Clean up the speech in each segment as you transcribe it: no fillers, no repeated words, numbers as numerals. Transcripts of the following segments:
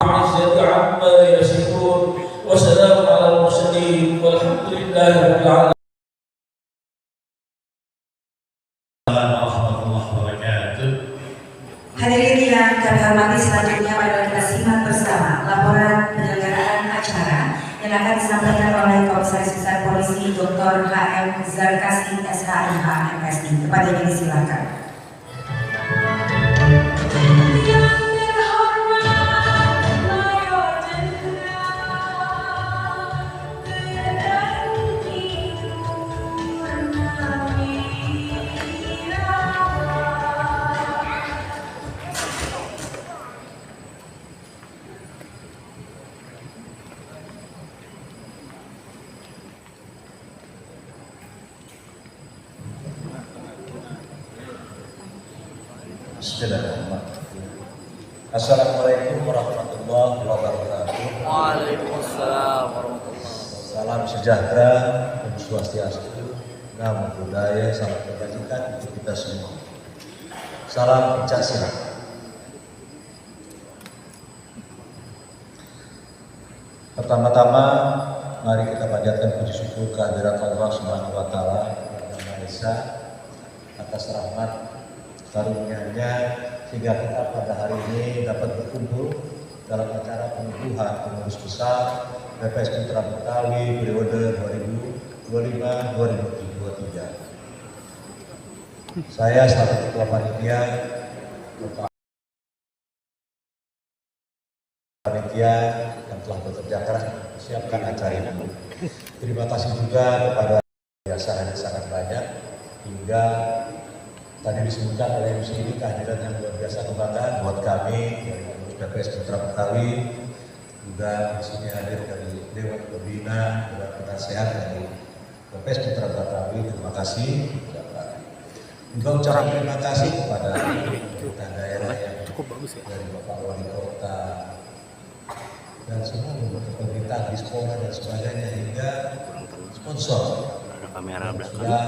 العزة عما يصفون وسلام على المرسلين والحمد لله رب العالمين. Hadirin yang kami hormati, selanjutnya mari kita simak bersama laporan penyelenggaraan acara yang akan disampaikan oleh Komisaris Besar Polisi Dr. HM Zarkasi SHIH MSI. Kepada ini silakan. Assalamualaikum warahmatullahi wabarakatuh. Waalaikumsalam warahmatullahi wabarakatuh. Salam sejahtera, Om Swastiastu, Namo Buddhaya, salam kebajikan untuk kita semua. Salam Pancasila. Pertama-tama, mari kita panjatkan puji syukur kehadirat Allah Subhanahu wa Ta'ala yang Maha Esa atas rahmat karunia-Nya sehingga kita pada hari ini dapat berkumpul dalam acara pengukuhan pengurus besar PPS Putra Betawi periode 2025-2023. Saya selaku Ketua Panitia yang telah bekerja keras mempersiapkan acara ini. Terima kasih juga kepada biasa sangat banyak hingga tadi disebutkan oleh MC ini kehadiran yang luar biasa kebanggaan buat kami dari PPS Putra Betawi, juga di sini hadir dari Dewan Pembina, Dewan Penasehat dari PPS Putra Betawi. Terima kasih. Juga ucapan terima kasih kepada pemerintah daerah yang dari Bapak Wali Kota dan semua pemerintah Dispora dan sebagainya hingga sponsor sudah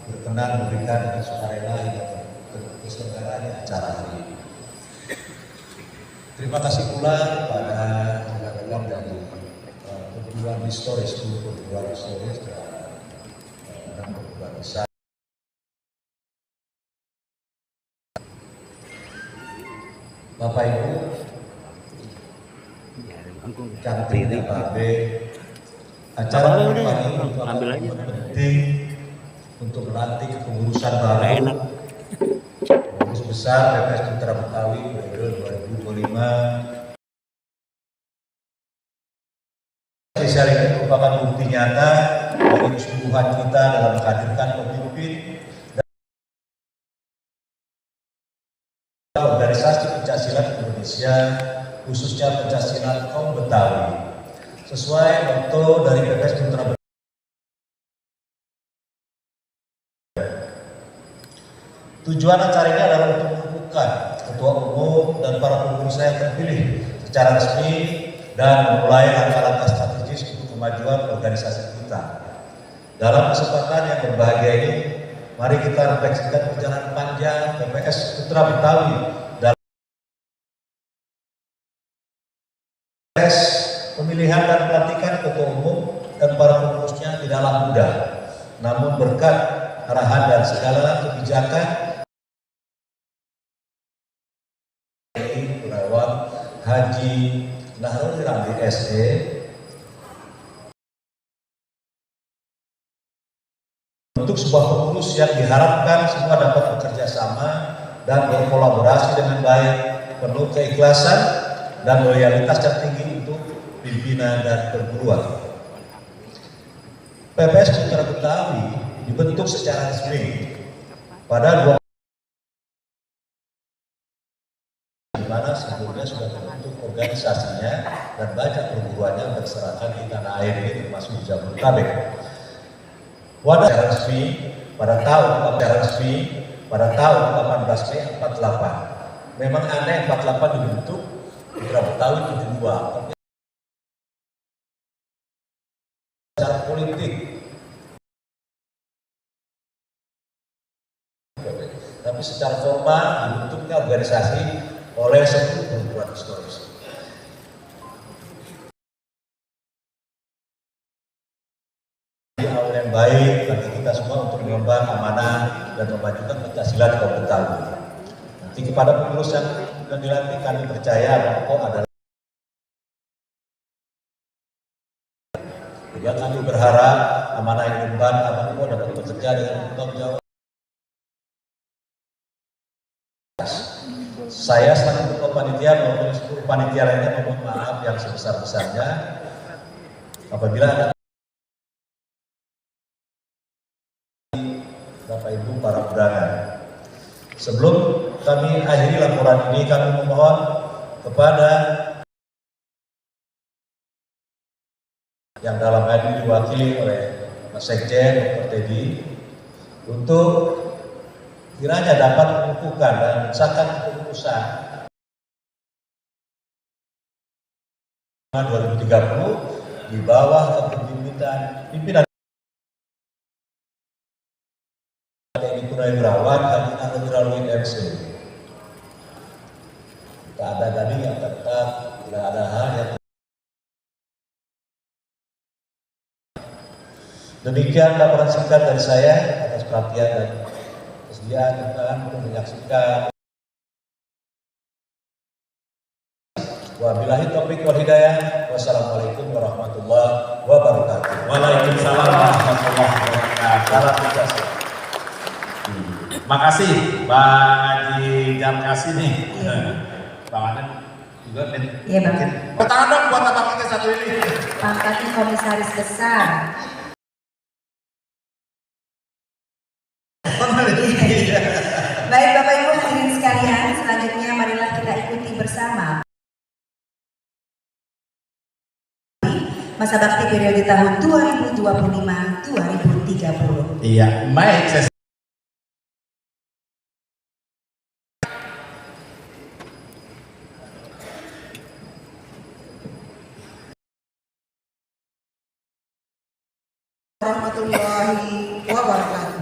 berkenan memberikan sukarela keselenggaraannya acara hari ini. Terima kasih pula kepada rekan-rekan dari perguruan historis, perguruan historis dan perguruan besar. Bapak Ibu, cantiknya Pak B, acara ini merupakan penting untuk melantik kepengurusan baru pengurus besar PPS Putra Betawi periode 2025. Spesial ini merupakan bukti nyata dari kesungguhan kita dalam menghadirkan pemimpin dan organisasi pencaksilat Indonesia, khususnya pencaksilat kaum Betawi, sesuai motto dari PPS Putra Betawi. Tujuan acara ini adalah untuk mengukuhkan ketua umum dan para pengurus yang terpilih secara resmi dan memulai langkah-langkah strategis untuk kemajuan organisasi kita. Dalam kesempatan yang berbahagia ini, mari kita refleksikan perjalanan panjang PPS Putra Betawi dalam proses pemilihan dan pelantikan ketua umum dan para pengurusnya tidaklah mudah. Namun berkat arahan dan segala kebijakan Haji Nahrul Ramli SE untuk sebuah pengurus yang diharapkan semua dapat bekerja sama dan berkolaborasi dengan baik, penuh keikhlasan dan loyalitas yang tinggi untuk pimpinan dan perguruan. PPS Putra Betawi dibentuk secara resmi pada dimana sebelumnya sudah terbentuk organisasinya dan banyak perguruannya berserakan di tanah air ini termasuk di Jabodetabek. Wadah resmi pada tahun 18 Mei 48. Memang aneh 48 dibentuk, Putra Betawi 72. Secara politik dan tapi secara formal dibentuknya organisasi oleh 10 perguruan historis. Awal yang baik bagi kita semua untuk mengemban amanah dan memajukan pencaksilat kaum Betawi. Nanti kepada pengurus yang dilantik kami percaya bahwa adalah juga kami berharap amanah yang diemban apapun dapat bekerja dengan tanggung jawab. Saya selaku ketua panitia maupun seluruh panitia lainnya mohon maaf yang sebesar-besarnya apabila ada Bapak Ibu para undangan. Sebelum kami akhiri laporan ini, kami memohon kepada yang dalam hal ini diwakili oleh Pak Sekjen Dr. Teddy untuk kiranya dapat mengukuhkan dan mengesahkan keputusan 2030 di bawah kepemimpinan pimpinan TNI Purnawirawan Hadi Nazarudin MC. Tak ada gading yang tetap, tidak ada hal yang demikian laporan singkat dari saya atas perhatian dan kesediaan untuk menyaksikan. Wabillahi taufiq wal hidayah. Wassalamualaikum warahmatullahi wabarakatuh. Waalaikumsalam warahmatullahi wabarakatuh. Makasih Bang Haji Jarkasi nih. Bang Aden juga Iya Bang. Pertangan dong buat abang kita satu ini. Pangkatnya komisaris besar. Baik Bapak Ibu hadirin sekalian, selanjutnya marilah kita ikuti bersama masa bakti periode tahun 2025-2030. Iya, baik. Warahmatullahi wabarakatuh.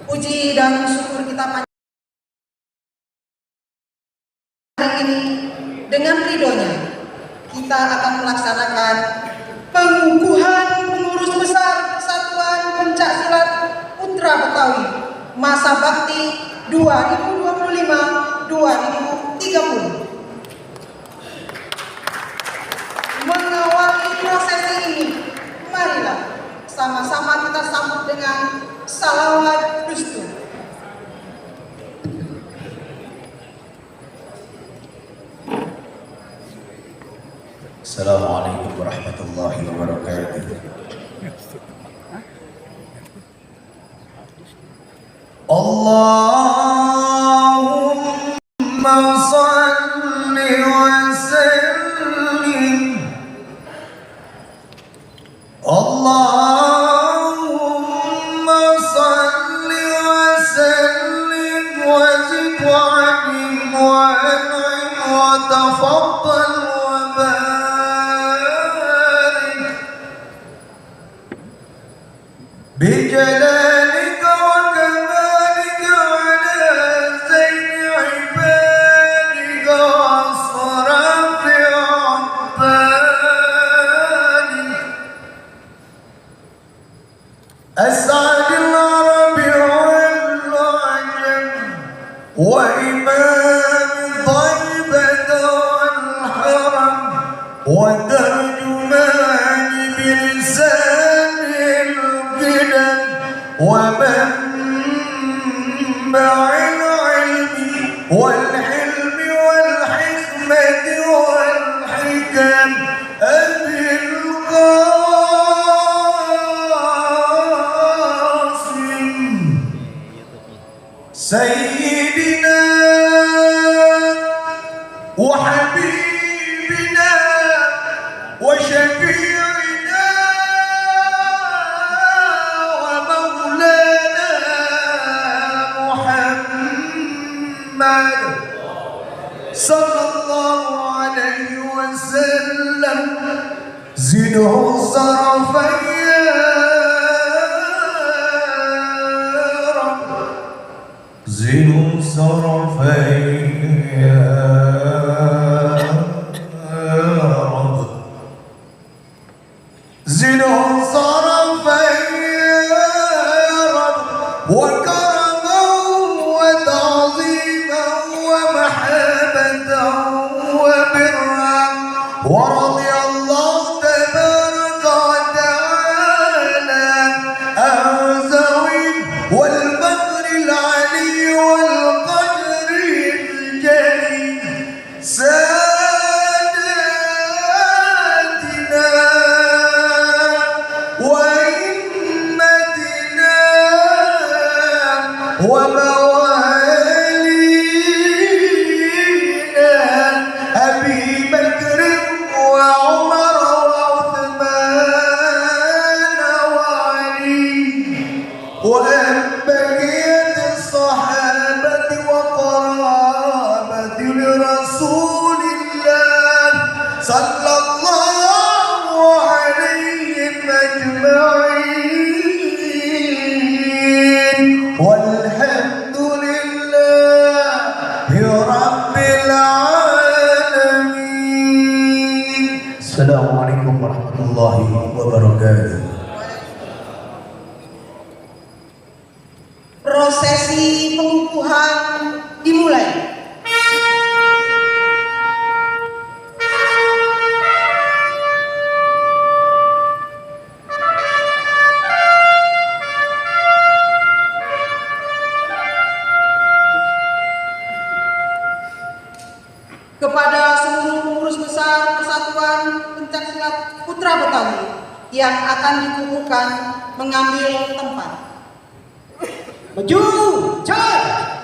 Puji dan syukur kita pada hari ini dengan ridhonya kita akan melaksanakan pengukuhan pengurus besar Persatuan Pencaksilat Putra Betawi masa bakti 2025-2030. Mengawali prosesi ini, marilah sama-sama kita sambut dengan salawat Dustu. Assalamualaikum warahmatullahi wabarakatuh. Allahumma salli wa sallim. Allahumma salli wa sallim wa zid wa adim wa an'im wa tafaddal wa barik bijalalika wa kamalika ala zaini ibadika wa asrafi abbadik أسعد العرب والعجم وإمام طيبة والحرم وترجمان بلسان القدم ومنبع العلم والحلم والحكمة والحكم أبي سيدنا وحبيبنا وشفيعنا ومولانا محمد صلى الله عليه وسلم زده صرفيا زنوا صرفي يا رب زنوا صرفي يا رب وكرما وتعظيما ومحبة وبرا ورضي الله تبارك وتعالى عن ذوي والبدر العلي والقدر الجليل ساداتنا وأئمتنا وموالينا أبي بكر وعمر وعثمان وعلي وأن بقية الصحابة وقرابة لرسول الله صلى الله عليهم أجمعين والحمد لله رب العالمين. السلام عليكم ورحمة الله وبركاته. Prosesi pengukuhan dimulai. Kepada seluruh pengurus besar Persatuan Pencaksilat Putra Betawi yang akan dikukuhkan mengambil tempat. Maju, charge!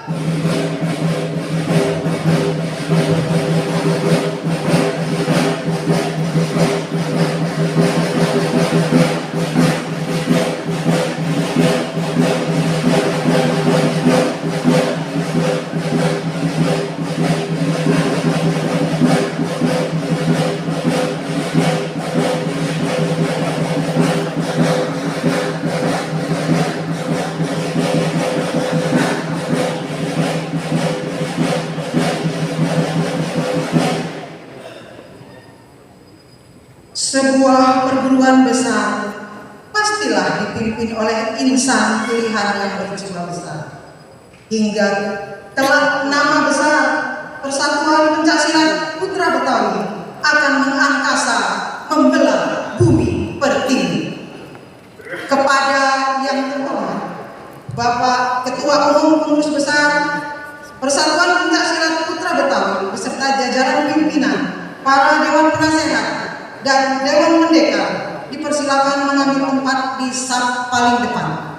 Sebuah perguruan besar pastilah dipimpin oleh insan pilihan yang berjiwa besar. Hingga kelak nama besar Persatuan Pencaksilat Putra Betawi akan mengangkasa membelah bumi pertiwi. Kepada yang terhormat Bapak Ketua Umum Pengurus Besar Persatuan Pencaksilat Putra Betawi beserta jajaran pimpinan, para Dewan Penasehat dan Dewan Mendeka dipersilakan mengambil tempat di saf paling depan.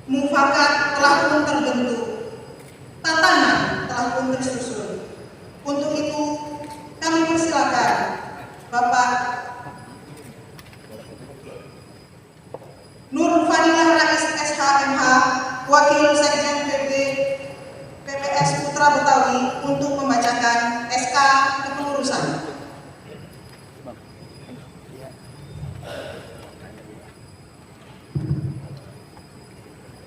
Mufakat telah pun terbentuk, tatanan telah pun tersusun. Untuk itu kami persilakan Bapak Nur Fadilah Rais SHMH, Wakil Sekjen PPS Putra Betawi untuk membacakan SK kepengurusan.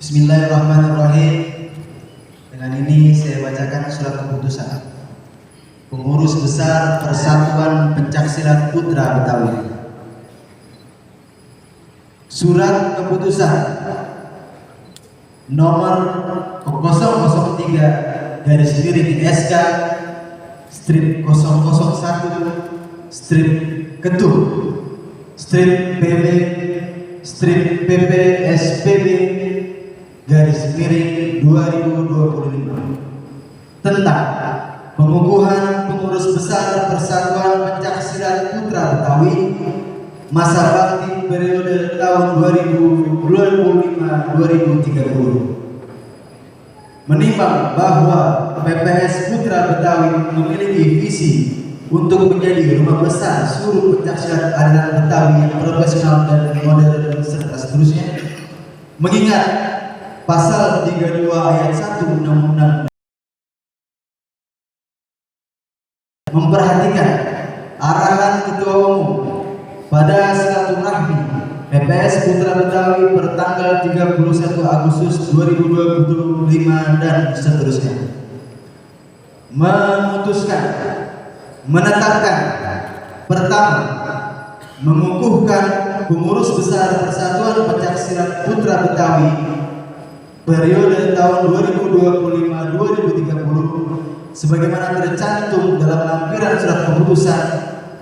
Bismillahirrahmanirrahim. Dengan ini saya bacakan surat keputusan Pengurus Besar Persatuan Pencaksilat Putra Betawi. Surat keputusan nomor 003 garis miring SK strip 001 strip Ketum strip PB strip PP SPB garis miring 2025 tentang pengukuhan pengurus besar Persatuan Pencaksilat masa bakti periode tahun 2025-2030. Menimbang bahwa PPS Putra Betawi memiliki visi untuk menjadi rumah besar seluruh pencaksilat aliran Betawi yang profesional dan modern serta seterusnya, mengingat pasal 32 ayat 1 Undang-Undang memperhatikan arahan Ketua Umum pada silaturahmi PPS Putra Betawi pertanggal 31 Agustus 2025 dan seterusnya, memutuskan menetapkan pertama, mengukuhkan pengurus besar Persatuan Pencaksilat Putra Betawi periode tahun 2025-2030 sebagaimana tercantum dalam lampiran surat keputusan,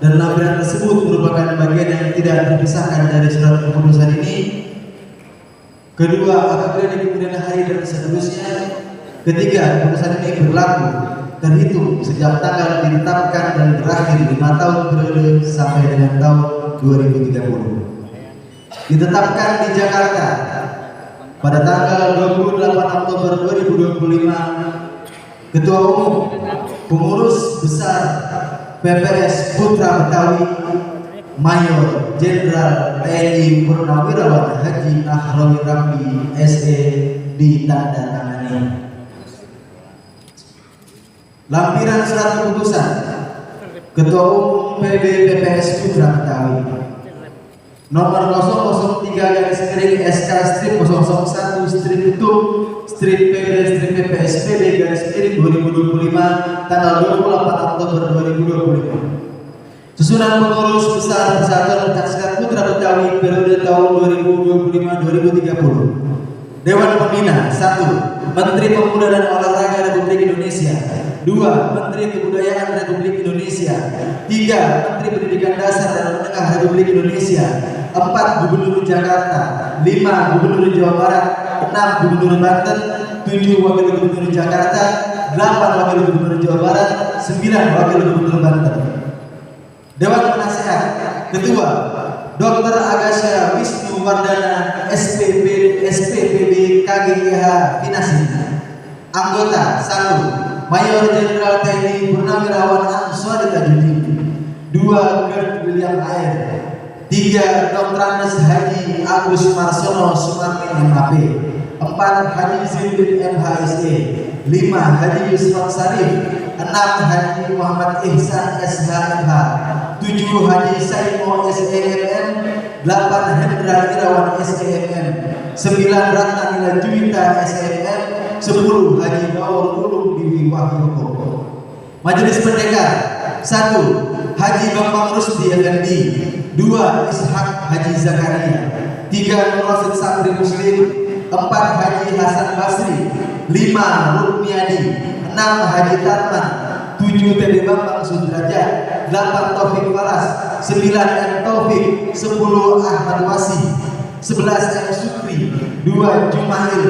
dan lampiran tersebut merupakan bagian yang tidak terpisahkan dari surat keputusan ini. Kedua, apabila di kemudian hari dan seterusnya. Ketiga, keputusan ini berlaku terhitung sejak tanggal ditetapkan dan berakhir 5 tahun periode sampai dengan tahun 2030. Ditetapkan di Jakarta pada tanggal 28 Oktober 2025. Ketua Umum Pengurus Besar PPS Putra Betawi Mayor Jenderal TNI Purnawirawan Haji Nahrawi Ramli SE ditandatangani. Lampiran surat keputusan Ketua Umum PB PPS Putra Betawi nomor 003-001-PB-PPSPB-2025 tanggal 28 Oktober 2025. Susunan pengurus besar Persatuan Pencaksilat Putra Betawi periode tahun 2025-2030. Dewan Pembina 1. Menteri Pemuda dan Olahraga Republik Indonesia. 2. Menteri Kebudayaan Republik Indonesia. 3. Menteri Pendidikan Dasar dan Menengah Republik Indonesia. 4. Gubernur Jakarta. 5. Gubernur Jawa Barat. 6. Gubernur Banten. 7. Wakil Gubernur Jakarta. 8. Wakil Gubernur Jawa Barat. 9. Wakil Gubernur Banten. Dewan Penasehat. Ketua Dr. Agasya Wisnu Wardana SPPB KGIH Finasi. Anggota 1. Mayor Jenderal TNI Purnawirawan Answari Tajuddin. 2. Gerd William Air. 3. Dr. Haji Agus Marsono Sumarni MHP. 4. Haji Zindin MHSE. 5. Haji Yusuf Sarif. 6. Haji Muhammad Ihsan SHMH. 7. Haji Saimo SEMM. 8. Hendra Irawan SEMM. 9. Ratna Nila Juwita SEMM. 10. Haji Daur Ulum Bibi Wahyoko. Majelis Pendekar 1. Haji Bambang Rusdi Effendi. 2. Ishak Haji Zakaria. 3. Nur Rasid Sabri Muslim. 4. Haji Hasan Basri. 5. Rukmiadi. 6. Haji Tarman. 7. TB Bambang Sudrajat. 8. Taufik Falas. 9. M Taufik. 10. Ahmad Wasi. 11. M Sukri. 2. Jumail.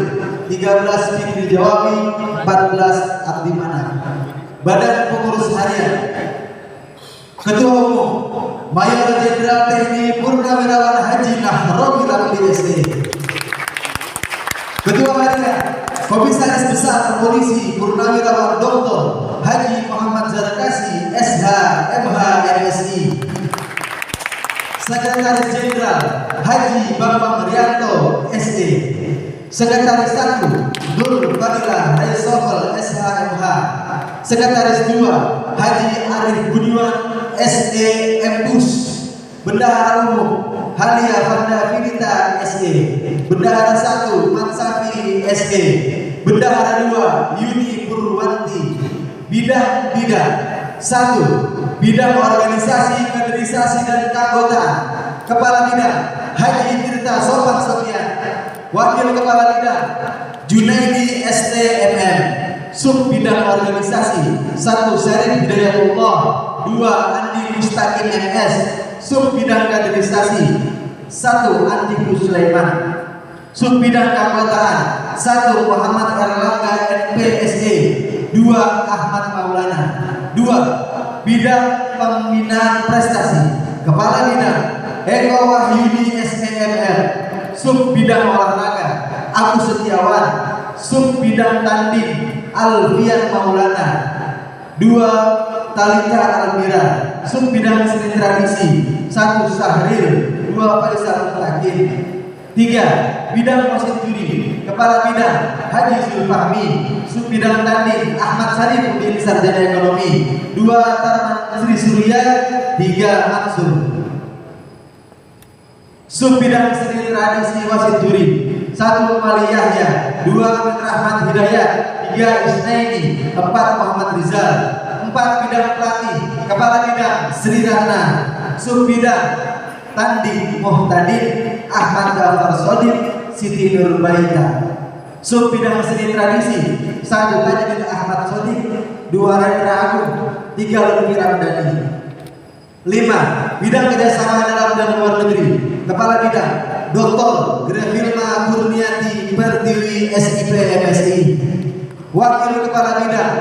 13. Fikri Jawabi. 14. Abdi Mana. Badan Pengurus Harian. Ketua Umum Mayor Jenderal TNI Purnawirawan Haji Nahrawi Ramli SE. Ketua Harian Komisaris Besar Polisi Purnawirawan Dr. Haji Muhammad Zarkasi SH MH MSI. Sekretaris Jenderal Haji Bambang Rianto SE. Sekretaris 1 Nur Fadilah Resofel SHMH. Sekretaris 2 Haji Arif Budiwan SE MPUS. Bendahara Umum Halia Fanda Finita SE. Bendahara 1 Mansafi SE. Bendahara 2 Yuni Purwanti. Bidang-bidang 1. Bidang organisasi, kaderisasi dan keanggotaan. Kepala Bidang Haji Tirta Sopan Sofian. Wakil Kepala Bidang Junaidi STMM. Sub Bidang Organisasi 1. Syarif Hidayatullah. 2. Andi Mustaqim MS. Sub Bidang Kaderisasi 1. Andi Sulaiman. Sub Bidang Keanggotaan 1. Muhammad Erlangga NPSE. 2. Ahmad Maulana. 2. Bidang Pembinaan Prestasi. Kepala Bidang Eko Wahyudi SMR, Sub Bidang Olahraga Agus Setiawan, Sub Bidang Tanding Alfian Maulana. 2. Talita Almira, Sub Bidang Seni Tradisi 1. Sahril, 2. Faisal Mutakin. 3. Bidang Wasit Juri, Kepala Bidang Haji Zulfahmi, Sub Bidang Tanding Ahmad Sarifuddin Sarjana Ekonomi. 2. Tarman Sri Surya. 3. Mansur. Sub Bidang Seni Tradisi Wasit Juri 1. Mali Yahya, 2. Amin Rahmat Hidayat, 3. Isnaini, 4. Muhammad Rizal. 4. Bidang Pelatih Kepala Bidang Sri Rana. Sub Bidang Tanding Muhtadin Ahmad Jafar Sodik Siti Nurbaita. Sub Bidang Seni Tradisi 1. Tajudin Ahmad Sodik, 2. Rendra Agung, 3. Lutfi Ramdhani. 5. Bidang Kerjasama Dalam dan Luar Negeri Kepala Bidang Dr. Grafilma Kurniati Pertiwi SIP MSI. Wakil Kepala Bidang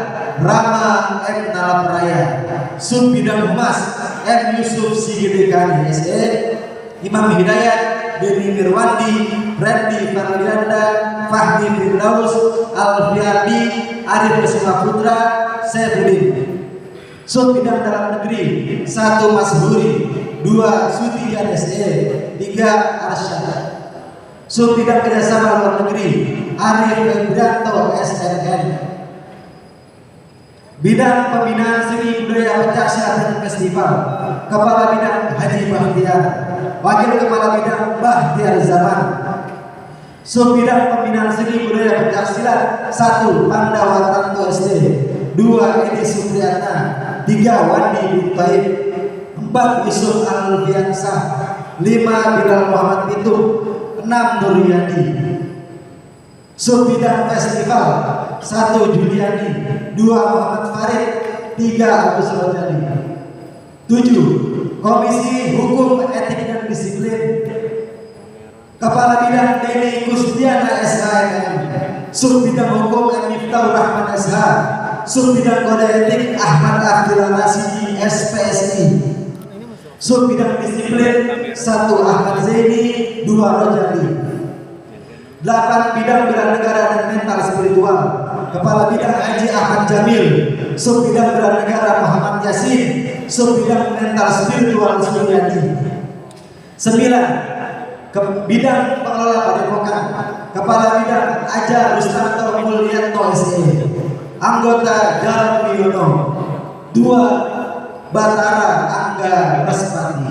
Rama M. Nalamraya. Sub Bidang Humas M. Yusuf Sigedekani SE. Imam Hidayat Deni Mirwandi, Randy Farlianda, Fahmi Firdaus, Alfiardi, Arif Kusuma Putra, Sefudin. Sub Bidang Dalam Negeri 1. Mas Huri, 2. Sutian SE, 3. Arsyad. Sub Bidang Kerjasama Luar Negeri Arif Febrianto SNN. Bidang Pembinaan Seni Budaya Pencaksilat dan Festival Kepala Bidang Haji Bahtiar. Wakil Kepala Bidang Bahtiar Zaman. Sub Bidang Pembinaan Seni Budaya Pencaksilat 1. Pandawatanto SD, 2. Edi Supriyatna, 3. Wandi bin Taib, 4. Yusuf Alfiansah, 5. Bilal Muhammad Pitu, 6. Nuryadi. Sub Bidang Festival 1. Juliani, 2. Muhammad Farid, 3. Agus Rojali. 7. Komisi Hukum Etik dan Disiplin Kepala Bidang Deni Kusdiana SHM. Sub Bidang Hukum Miftahul Rahman SH. Sub Bidang Kode Etik Ahmad Abdullah Rasidi SPSI. Sub Bidang Disiplin 1. Ahmad Zaini, 2. Rojali. 8. Bidang Bela Negara dan Mental Spiritual Kepala Bidang Haji Ahmad Jamil. Sub Bidang Bela Negara Muhammad Yasin. Sub Bidang Mental Spiritual Suryadi. 9. Bidang Pengelola Padepokan Kepala Bidang Aja Rustanto Mulyanto SE. Anggota Jarod Wiono. 2. Batara Angga Respati.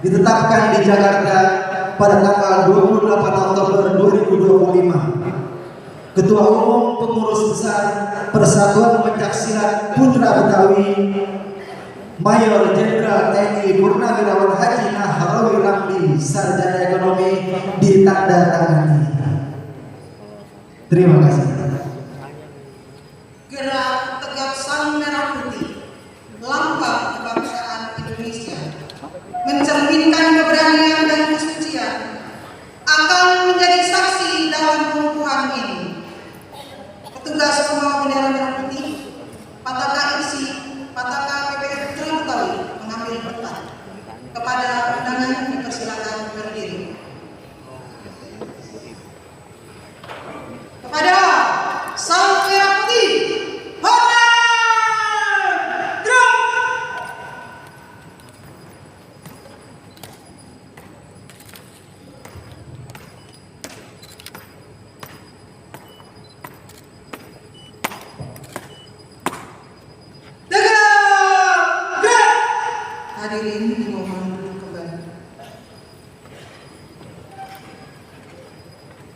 Ditetapkan di Jakarta pada tanggal 28 Oktober 2025. Ketua Umum Pengurus Besar Persatuan Pencaksilat Putra Betawi Mayor Jenderal TNI Purnawirawan Haji Nahrawi Ramli Sarjana Ekonomi ditandatangani. Terima kasih. Gerak tegak sang merah putih, lambang kebangsaan Indonesia, mencerminkan keberanian dan kesucian, akan menjadi saksi dalam pengukuhan ini. Petugas pembawa bendera merah putih, Pataka IPSI, Pataka PPF Putra Betawi mengambil tempat. Kepada undangan dipersilakan berdiri. Kepada sang merah putih, honor drum. Hadirin dimohon duduk kembali.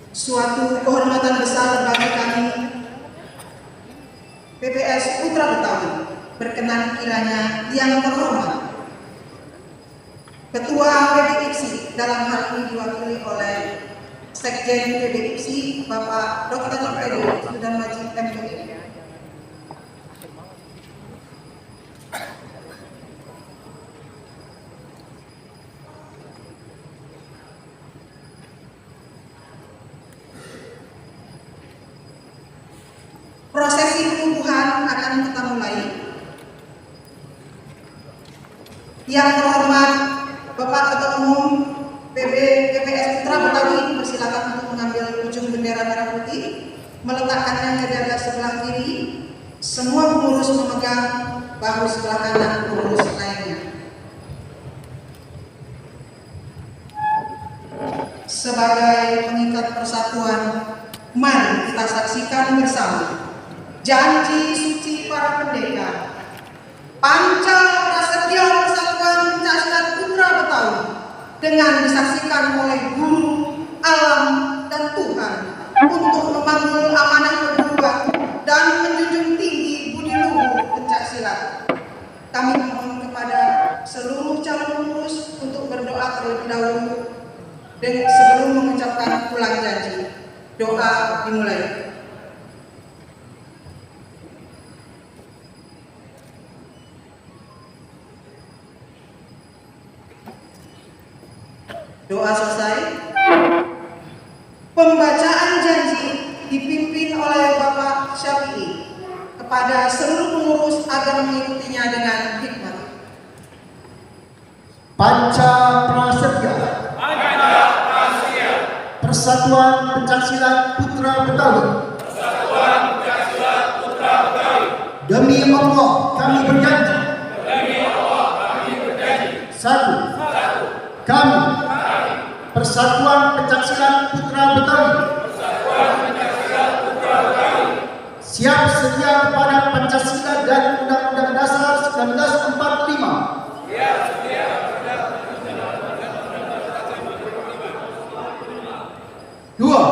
Suatu kehormatan besar bagi kami PPS Putra Betawi, berkenan kiranya yang terhormat Ketua PBIPSI dalam hal ini diwakili oleh Sekjen PBIPSI Bapak Dr. Alfredo Sudarmaji MPD. Prosesi pengukuhan akan kita mulai. Yang terhormat Bapak Ketua Umum kendaraannya ke dada sebelah kiri, semua pengurus memegang bahu sebelah kanan pengurus lainnya. Sebagai pengikat persatuan, mari kita saksikan bersama janji suci para pendekar Panca Prasetya Persatuan Pencaksilat Putra Betawi dengan disaksikan oleh guru, alam, dan Tuhan untuk memanggul amanah berdua dan menjunjung tinggi budi luhur pencaksilat. Kami mohon kepada seluruh calon pengurus untuk berdoa terlebih dahulu sebelum mengucapkan ulang janji. Doa dimulai. Doa selesai. Pembacaan janji dipimpin oleh Bapak Syafi'i kepada seluruh pengurus agar mengikutinya dengan hikmat. Panca Prasetya Persatuan Pencaksilat Putra Betawi. Demi Allah kami berjanji. Satu, kami Persatuan Pencaksilat Putra Betawi siap setia kepada Pancasila dan Undang-Undang Dasar 1945. Dua,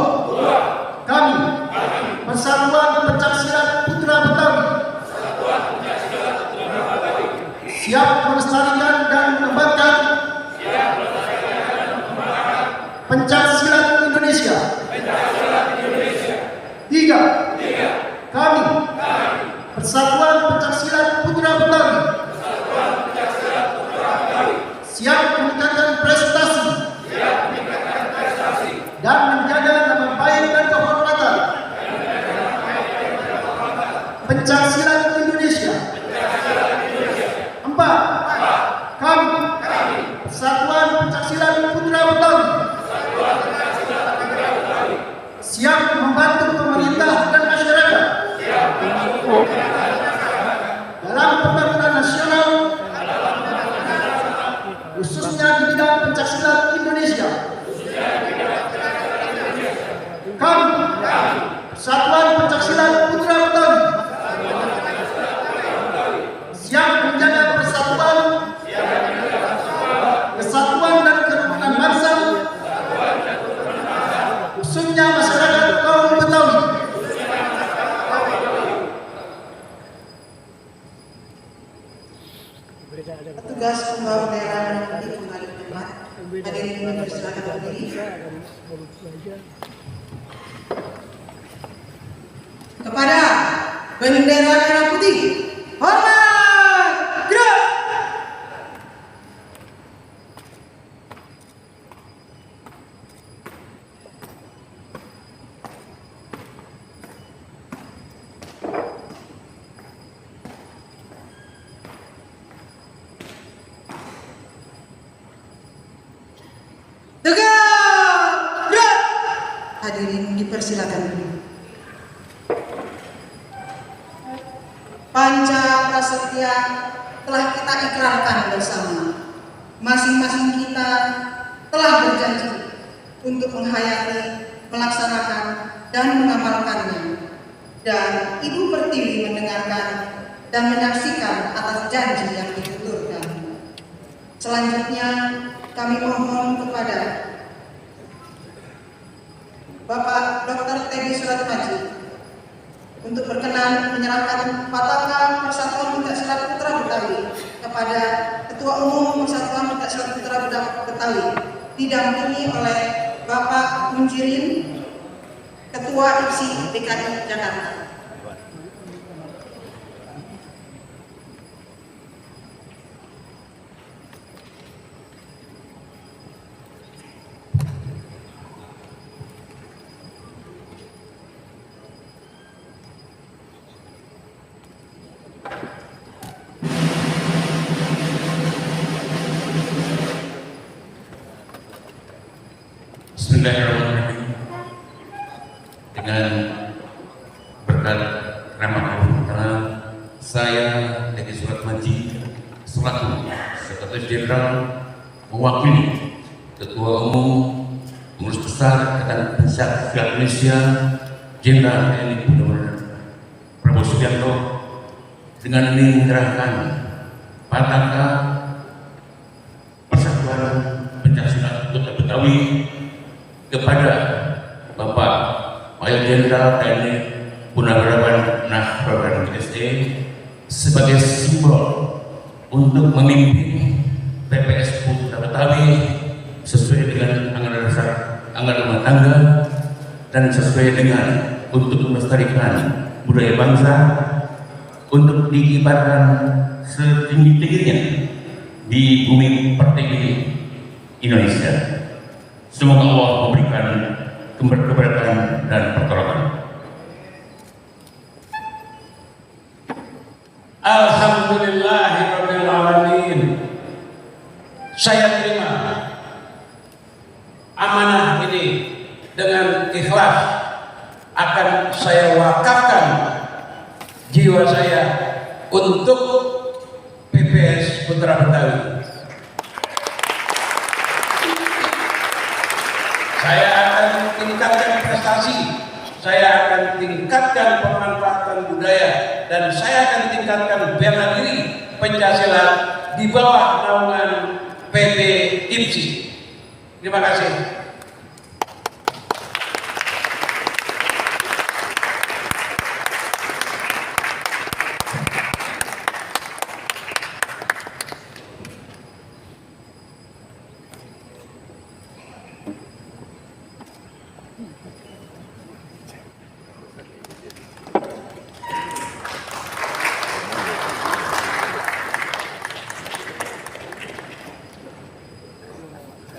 kami Persatuan Pencaksilat Putra Betawi siap melestarikan dan mengembangkan Pencaksilat Indonesia. Tiga, kami Persatuan Pencaksilat Putra Betawi siap meningkatkan prestasi dan menjaga nama baik dan kehormatan Pencaksilat Indonesia. Empat, kami Persatuan Pencaksilat Putra Betawi siap membantu pemerintah dan masyarakat dalam pembangunan nasional, khususnya di bidang pencaksilat Indonesia. Kami Persatuan Pencaksilat Putra Betawi siap menjaga persatuan, kesatuan dan kerukunan bangsa, khususnya masyarakat kaum Betawi. Petugas pembawa bendera nanti kembali ke tempat. Hadirin dipersilakan berdiri. Kepada bendera merah putih, hormat, gerak. Tegak, gerak. Hadirin dipersilakan berdiri. Panca Prasetya telah kita ikrarkan bersama. Masing-masing kita telah berjanji untuk menghayati, melaksanakan, dan mengamalkannya. Dan Ibu Pertiwi mendengarkan dan menyaksikan atas janji yang dituturkan. Selanjutnya kami mohon kepada Bapak Dr. Teddy Suratmaji untuk berkenan menyerahkan patakan Persatuan Pencaksilat Putra Betawi kepada Ketua Umum Persatuan Pencaksilat Putra Betawi, didampingi oleh Bapak Munjirin, Ketua IPSI DKI Jakarta. Bismillahirrahmanirrahim. Dengan selaku Sekretaris Jenderal mewakili Ketua Umum Pengurus Besar Ikatan Pencaksilat Indonesia Jenderal TNI Prabowo Subianto dengan ini menyerahkan Pataka Persatuan Pencaksilat Kota Betawi kepada Bapak Mayor Jenderal TNI Purnawirawan Nahrawan SE sebagai simbol untuk memimpin PPS Putra Betawi sesuai dengan anggaran dasar anggaran rumah tangga dan sesuai dengan untuk melestarikan budaya bangsa untuk dikibarkan setinggi-tingginya di bumi pertiwi Indonesia. Semoga Allah memberikan keberkahan dan pertolongan. Alhamdulillahirabbil alamin. Saya terima amanah ini dengan ikhlas. Akan saya wakafkan jiwa saya untuk PPS Putra Betawi. Saya akan tingkatkan prestasi, saya akan tingkatkan pemanfaatan budaya, dan saya akan tingkatkan bela diri Pencaksilat di bawah naungan PT IPSI. Terima kasih.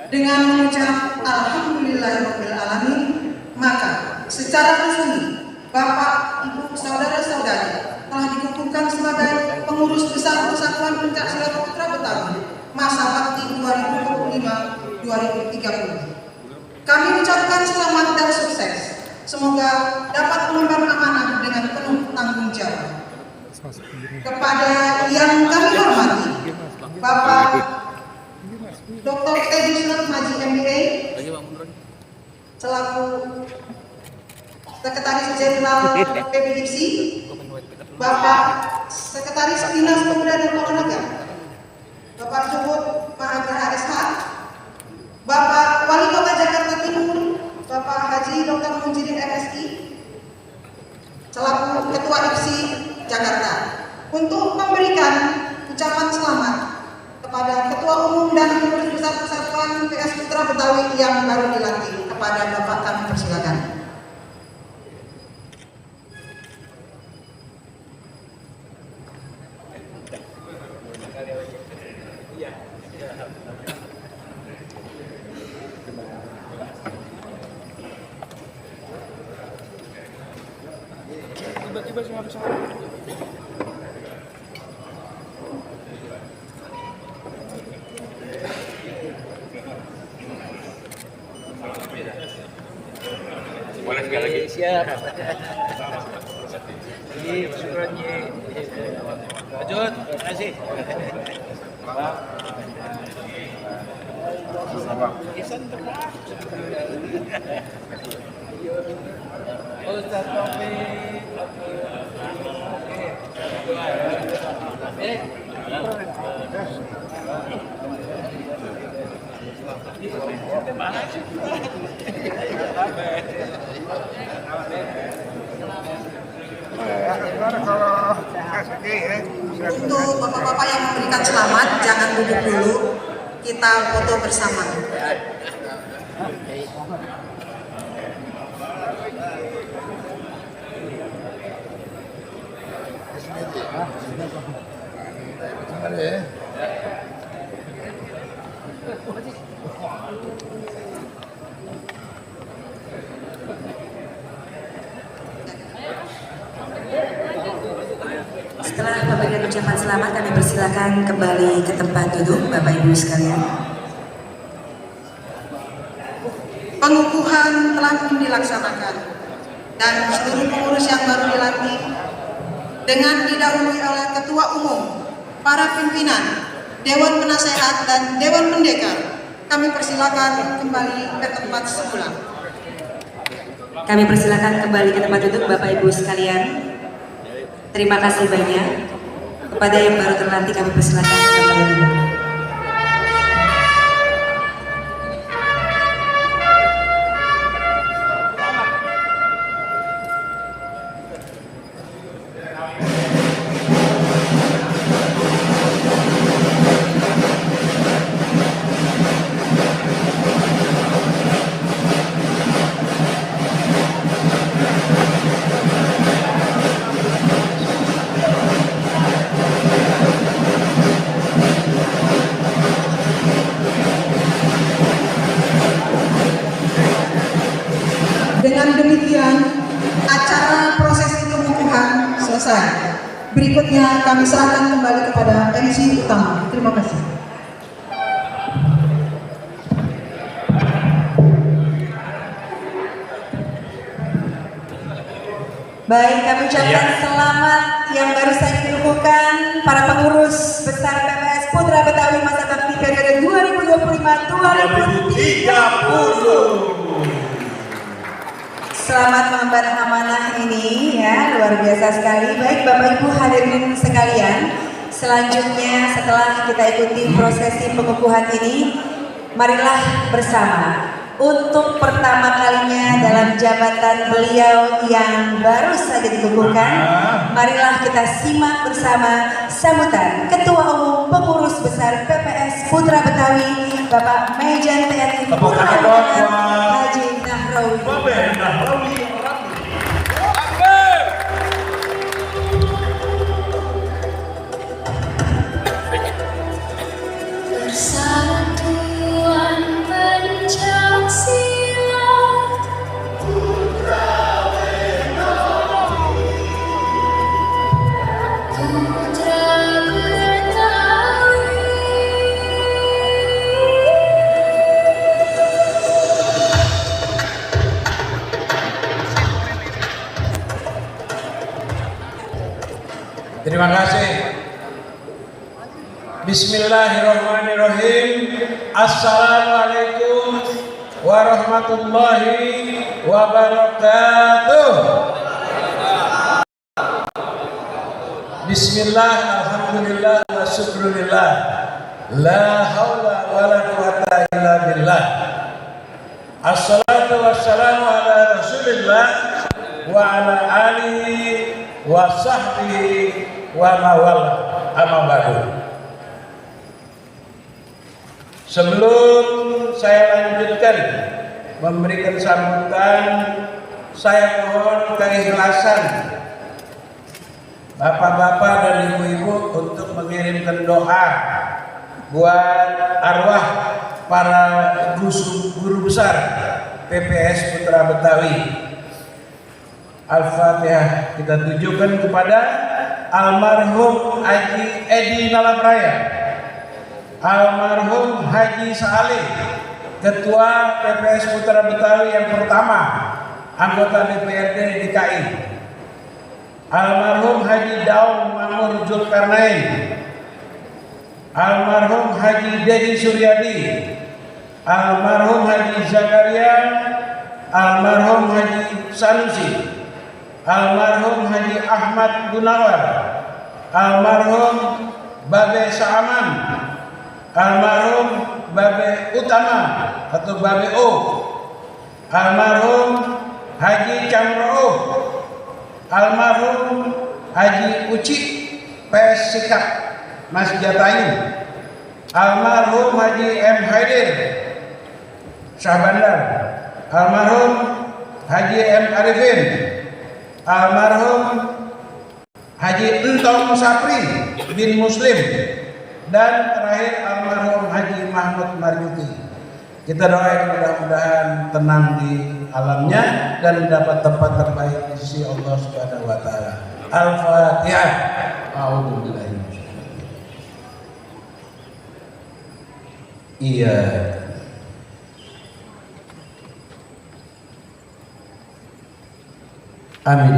Dengan mengucap Alhamdulillahirabbil alamin, maka secara resmi Bapak, Ibu, saudara-saudari telah dikukuhkan sebagai pengurus besar Persatuan Pencaksilat Putra Betawi masa bakti 2025-2030. Kami ucapkan selamat dan sukses. Semoga dapat mengemban amanah dengan penuh tanggung jawab. Kepada yang kami hormati, Bapak Dr. Teddy Sunat Maji MBA selaku Sekretaris Jenderal PBIPSI, Bapak Sekretaris Dinas Pemuda dan Olahraga, Bapak Subut Mahagraha SH, Bapak Wali Kota Jakarta Timur, Bapak Haji Dr. Munjirin MSI, selaku Ketua IPSI Jakarta, untuk memberikan ucapan selamat kepada Ketua Umum dan Pengurus Besar Persatuan PS Putra Betawi yang baru dilantik. Kepada Bapak kami persilakan. Tiba-tiba semua bisa. Boleh sekali lagi. Siap. Syukran Ji. Lanjut, terima kasih. Ustaz Taufik. Untuk bapak-bapak yang memberikan selamat, jangan duduk dulu, kita foto bersama. Setelah pemberian ucapan selamat, kami persilakan kembali ke tempat duduk, Bapak Ibu sekalian. Pengukuhan telah pun dilaksanakan dan seluruh pengurus yang baru dilantik dengan didahului oleh Ketua Umum, para pimpinan, Dewan Penasehat dan Dewan Pendekar. Kami persilakan kembali ke tempat semula. Kami persilakan kembali ke tempat duduk Bapak Ibu sekalian. Terima kasih banyak. Kepada yang baru terlantik kami persilakan kembali duduk. Dengan demikian, acara prosesi pengukuhan selesai. Berikutnya kami serahkan kembali kepada MC utama. Terima kasih. Baik, kami ucapkan selamat yang baru saja dikukuhkan para pengurus besar PPS Putra Betawi masa bakti periode 2025-2030. Selamat mengemban amanah ini ya, luar biasa sekali. Baik Bapak Ibu hadirin sekalian, selanjutnya setelah kita ikuti prosesi pengukuhan ini, marilah bersama untuk pertama kalinya dalam jabatan beliau yang baru saja dikukuhkan, marilah kita simak bersama sambutan Ketua Umum Pengurus Besar PPS Putra Betawi, Bapak Majen TNI Purnawirawan Haji Nahrawi. Persatuan pencaksilat Putra Betawi, Putra Betawi. Terima kasih. Bismillahirrahmanirrahim. Assalamualaikum warahmatullahi wabarakatuh. Bismillah, alhamdulillah, wa syukrulillah. La haula wa la quwata illa billah. Assalatu wassalamu ala rasulillah wa ala alihi wa sahbihi wa mawala amma ba'du. Sebelum saya lanjutkan memberikan sambutan, saya mohon keikhlasan bapak-bapak dan ibu-ibu untuk mengirimkan doa buat arwah para guru besar PPS Putra Betawi. Al-Fatihah kita tujukan kepada almarhum Haji Edi Nalamraya, almarhum Haji Saleh, Ketua PPS Putra Betawi yang pertama, anggota DPRD DKI, almarhum Haji Daum Mamur Zulkarnain, almarhum Haji Dedi Suryadi, almarhum Haji Zakaria, almarhum Haji Sanusi, almarhum Haji Ahmad Gunawan, almarhum Babe Saaman, almarhum Babe Utama atau Babe O, almarhum Haji Camro, almarhum Haji Uci PS Sikap Mas Jatayu, almarhum Haji M Haidir Syahbandar, almarhum Haji M Arifin, almarhum Haji Entong Sapri bin Muslim, dan terakhir almarhum Haji Mahmud Marjuki. Kita doakan mudah-mudahan tenang di alamnya dan dapat tempat terbaik di sisi Allah Subhanahu wa taala. Al-Fatihah. A'udzubillahi minasyaitonir rajim. Iya. Amin.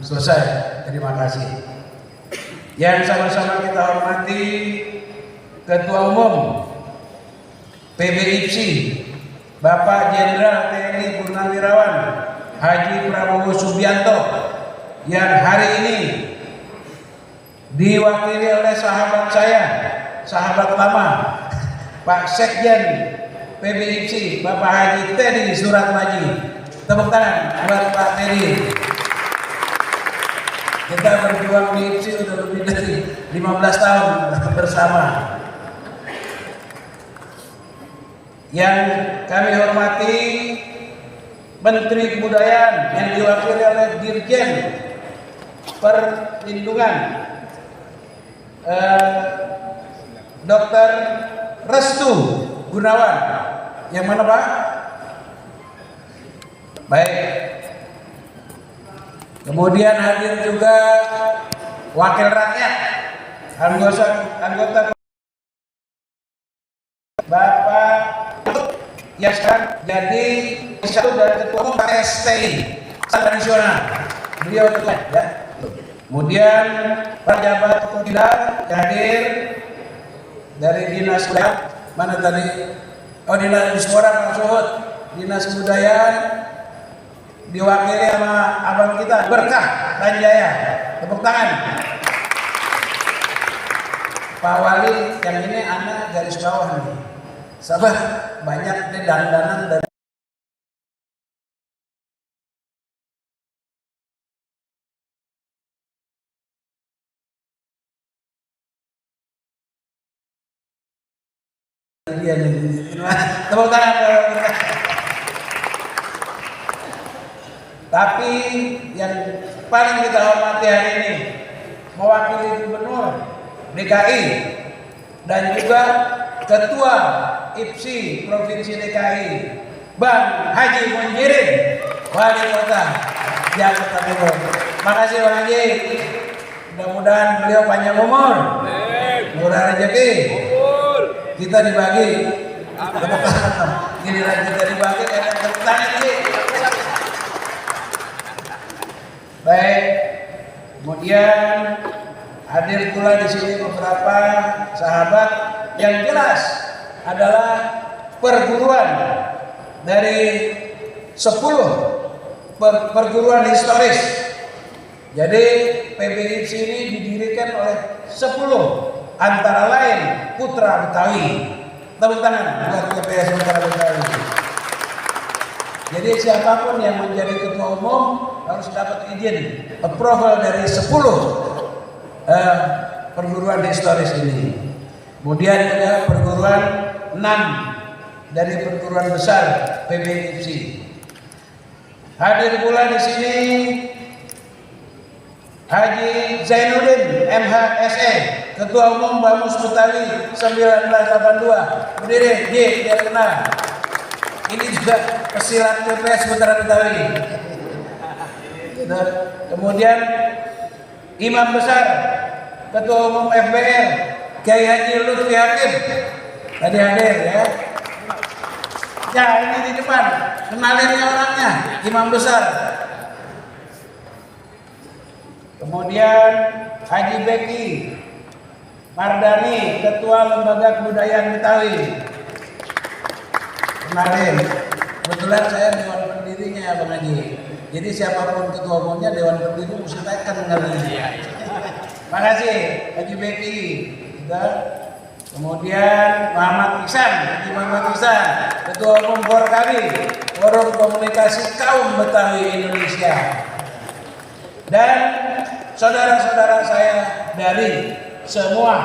Selesai. Terima kasih. Yang sama-sama kita hormati Ketua Umum PBIPSI Bapak Jenderal TNI Purnawirawan Haji Prabowo Subianto yang hari ini diwakili oleh sahabat saya, sahabat lama, Pak Sekjen PBIPSI Bapak Haji Teddy Suratmaji. Tepuk tangan buat Pak Teddy. Kita berjuang di IPSI sudah lebih dari 15 tahun bersama. Yang kami hormati Menteri Kebudayaan yang diwakili oleh Dirjen Perlindungan Dr. Restu Gunawan. Yang mana Pak? Baik. Kemudian hadir juga wakil rakyat, anggota Bapak yang sekarang jadi satu dari ketua umum STI Nasional. Beliau ketua ya. Kemudian pejabat tidak hadir dari dinas mana tadi? Oh, dinas Dispora Pak Suhud, dinas kebudayaan diwakili sama abang kita Berkah Ranjaya. Tepuk tangan. Pak Wali yang ini anak garis bawah nih. Sabar, banyak nih dandanan dari dia nih. Tepuk tangan. Tapi yang paling kita hormati hari ini mewakili Gubernur DKI dan juga Ketua IPSI Provinsi DKI Bang Haji Munjirin, Wali Kota Jakarta Timur. Makasih Bang Haji. Mudah-mudahan beliau panjang umur, murah rezeki. Kita dibagi. Giliran kita dibagi karena bertanya ini. Baik, kemudian hadir pula di sini beberapa sahabat yang jelas adalah perguruan dari 10 perguruan historis. Jadi PBIPSI ini didirikan oleh 10 antara lain Putra Betawi. Tepuk tangan buat PPS Putra Betawi. Jadi siapapun yang menjadi ketua umum harus dapat izin approval dari 10 perguruan historis ini. Kemudian juga perguruan 6 dari perguruan besar PBIPSI. Hadir pula di sini Haji Zainuddin MHSE, Ketua Umum Bamus Betawi 1982. Berdiri, dia kenal. Ini juga pesilat PPS Putra Betawi. Kemudian Imam Besar Ketua Umum FBR Kiai Haji Lutfi Hakim tadi hadir ya. Ya ini di depan, kenalinnya orangnya Imam Besar. Kemudian Haji Beki Mardani Ketua Lembaga Kebudayaan Betawi. Kenalin, kebetulan saya dewan pendirinya Bang Haji. Jadi siapapun ketua umumnya dewan pendiri mesti tekan kali. Makasih Haji Beki. Kemudian Muhammad Ihsan, Haji Muhammad Ihsan, Ketua Umum Forkabi, Forum Komunikasi Kaum Betawi Indonesia. Dan saudara-saudara saya dari semua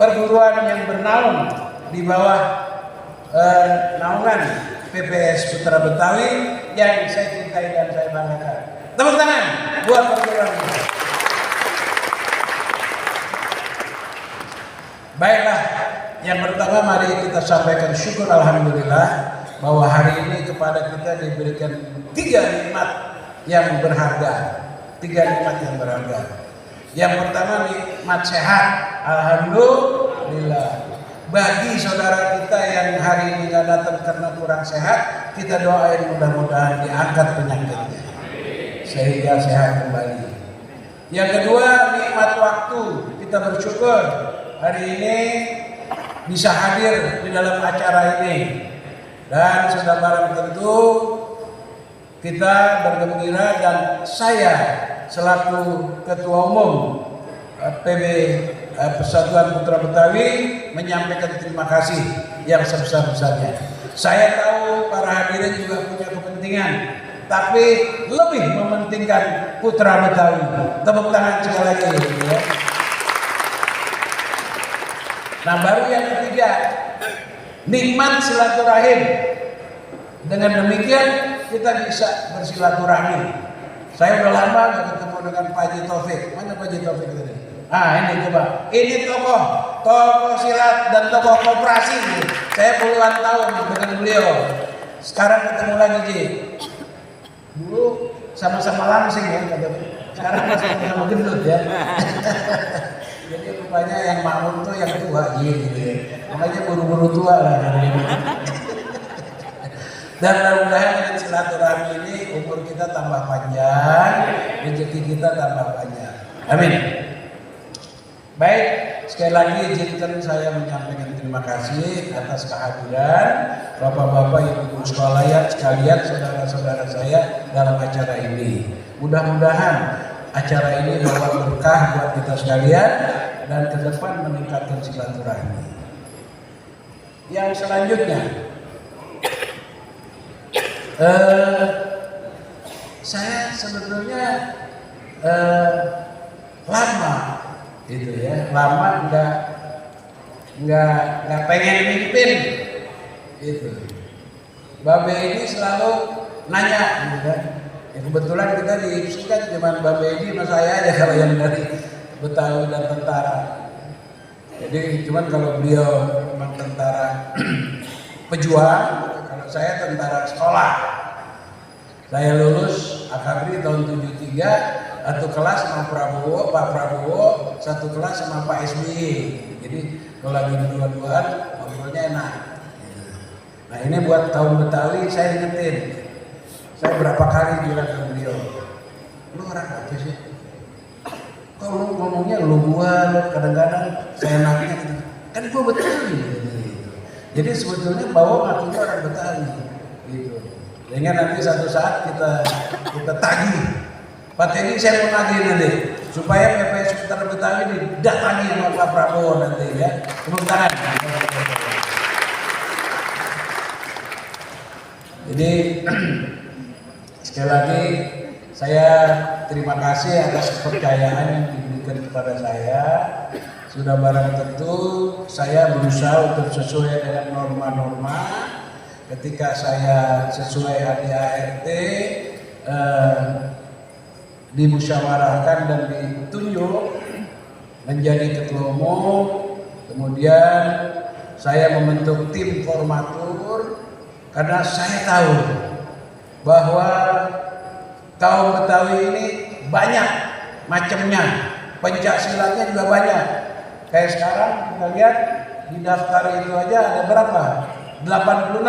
perguruan yang bernaung di bawah naungan PPS Putra Betawi yang saya cintai dan saya banggakan. Tepuk tangan buat perguruan ini. Baiklah, yang pertama mari kita sampaikan syukur alhamdulillah bahwa hari ini kepada kita diberikan 3 nikmat yang berharga. 3 nikmat yang berharga. Yang pertama nikmat sehat, alhamdulillah. Bagi saudara kita yang hari ini nggak datang karena kurang sehat, kita doain mudah-mudahan diangkat penyakitnya sehingga sehat kembali. Yang kedua nikmat waktu, kita bersyukur hari ini bisa hadir di dalam acara ini. Dan sudah barang tentu kita bergembira dan saya selaku Ketua Umum PB Persatuan Putra Betawi menyampaikan terima kasih yang sebesar-besarnya. Saya tahu para hadirin juga punya kepentingan, tapi lebih mementingkan Putra Betawi. Tepuk tangan sekali lagi. Ya. Nah, baru yang ketiga, nikmat silaturahim. Dengan demikian kita bisa bersilaturahmi. Saya udah lama gak ketemu dengan Pak Haji Taufik. Mana Pak Haji Taufik tadi? Ini coba. Ini tokoh silat dan tokoh koperasi. Saya puluhan tahun dengan beliau. Sekarang ketemu lagi Ji. Dulu sama-sama langsing ya. Sekarang sama-sama gendut ya. Jadi rupanya yang makmum tuh yang tua gitu ya. Makanya buru-buru tua lah. Dan mudah-mudahan dengan silaturahmi ini umur kita tambah panjang, rezeki kita tambah banyak. Amin. Baik, sekali lagi izinkan saya menyampaikan terima kasih atas kehadiran Bapak-bapak, Ibu sekolah sekalian, saudara-saudara saya dalam acara ini. Mudah-mudahan acara ini membawa berkah buat kita sekalian dan ke depan meningkatkan silaturahmi. Yang selanjutnya, saya sebetulnya lama gitu ya, lama nggak pengen mimpin gitu. Babe ini selalu nanya gitu kan. Ya, kebetulan kita diisukan cuma Babe ini sama saya aja kalau yang dari Betawi dan tentara. Jadi cuman kalau beliau memang tentara pejuang, kalau saya tentara sekolah. Saya lulus Akabri tahun 73, satu kelas sama Pak Prabowo, satu kelas sama Pak SBY. Jadi kalau lagi dua-duaan ngobrolnya enak. Nah ini buat kaum Betawi saya ingetin. Saya berapa kali bilang ke beliau, lu orang apa sih? Kok lu ngomongnya lu gua, lu kadang-kadang saya nanya gitu. Kan gua Betawi. Jadi sebetulnya bawang artinya orang Betawi. Gitu. Sehingga nanti satu saat kita tagih. Pak Teddy saya mau tagih nanti supaya PPS Putra Betawi didatangi sama Pak Prabowo nanti ya. Tepuk tangan. Jadi sekali lagi saya terima kasih atas kepercayaan yang diberikan kepada saya. Sudah barang tentu saya berusaha untuk sesuai dengan norma-norma. Ketika saya sesuai ADART dimusyawarahkan dan ditunjuk menjadi ketua umum, kemudian saya membentuk tim formatur karena saya tahu bahwa kaum Betawi ini banyak macamnya, pencak silatnya juga banyak. Kayak sekarang kita lihat di daftar itu aja ada berapa? 86.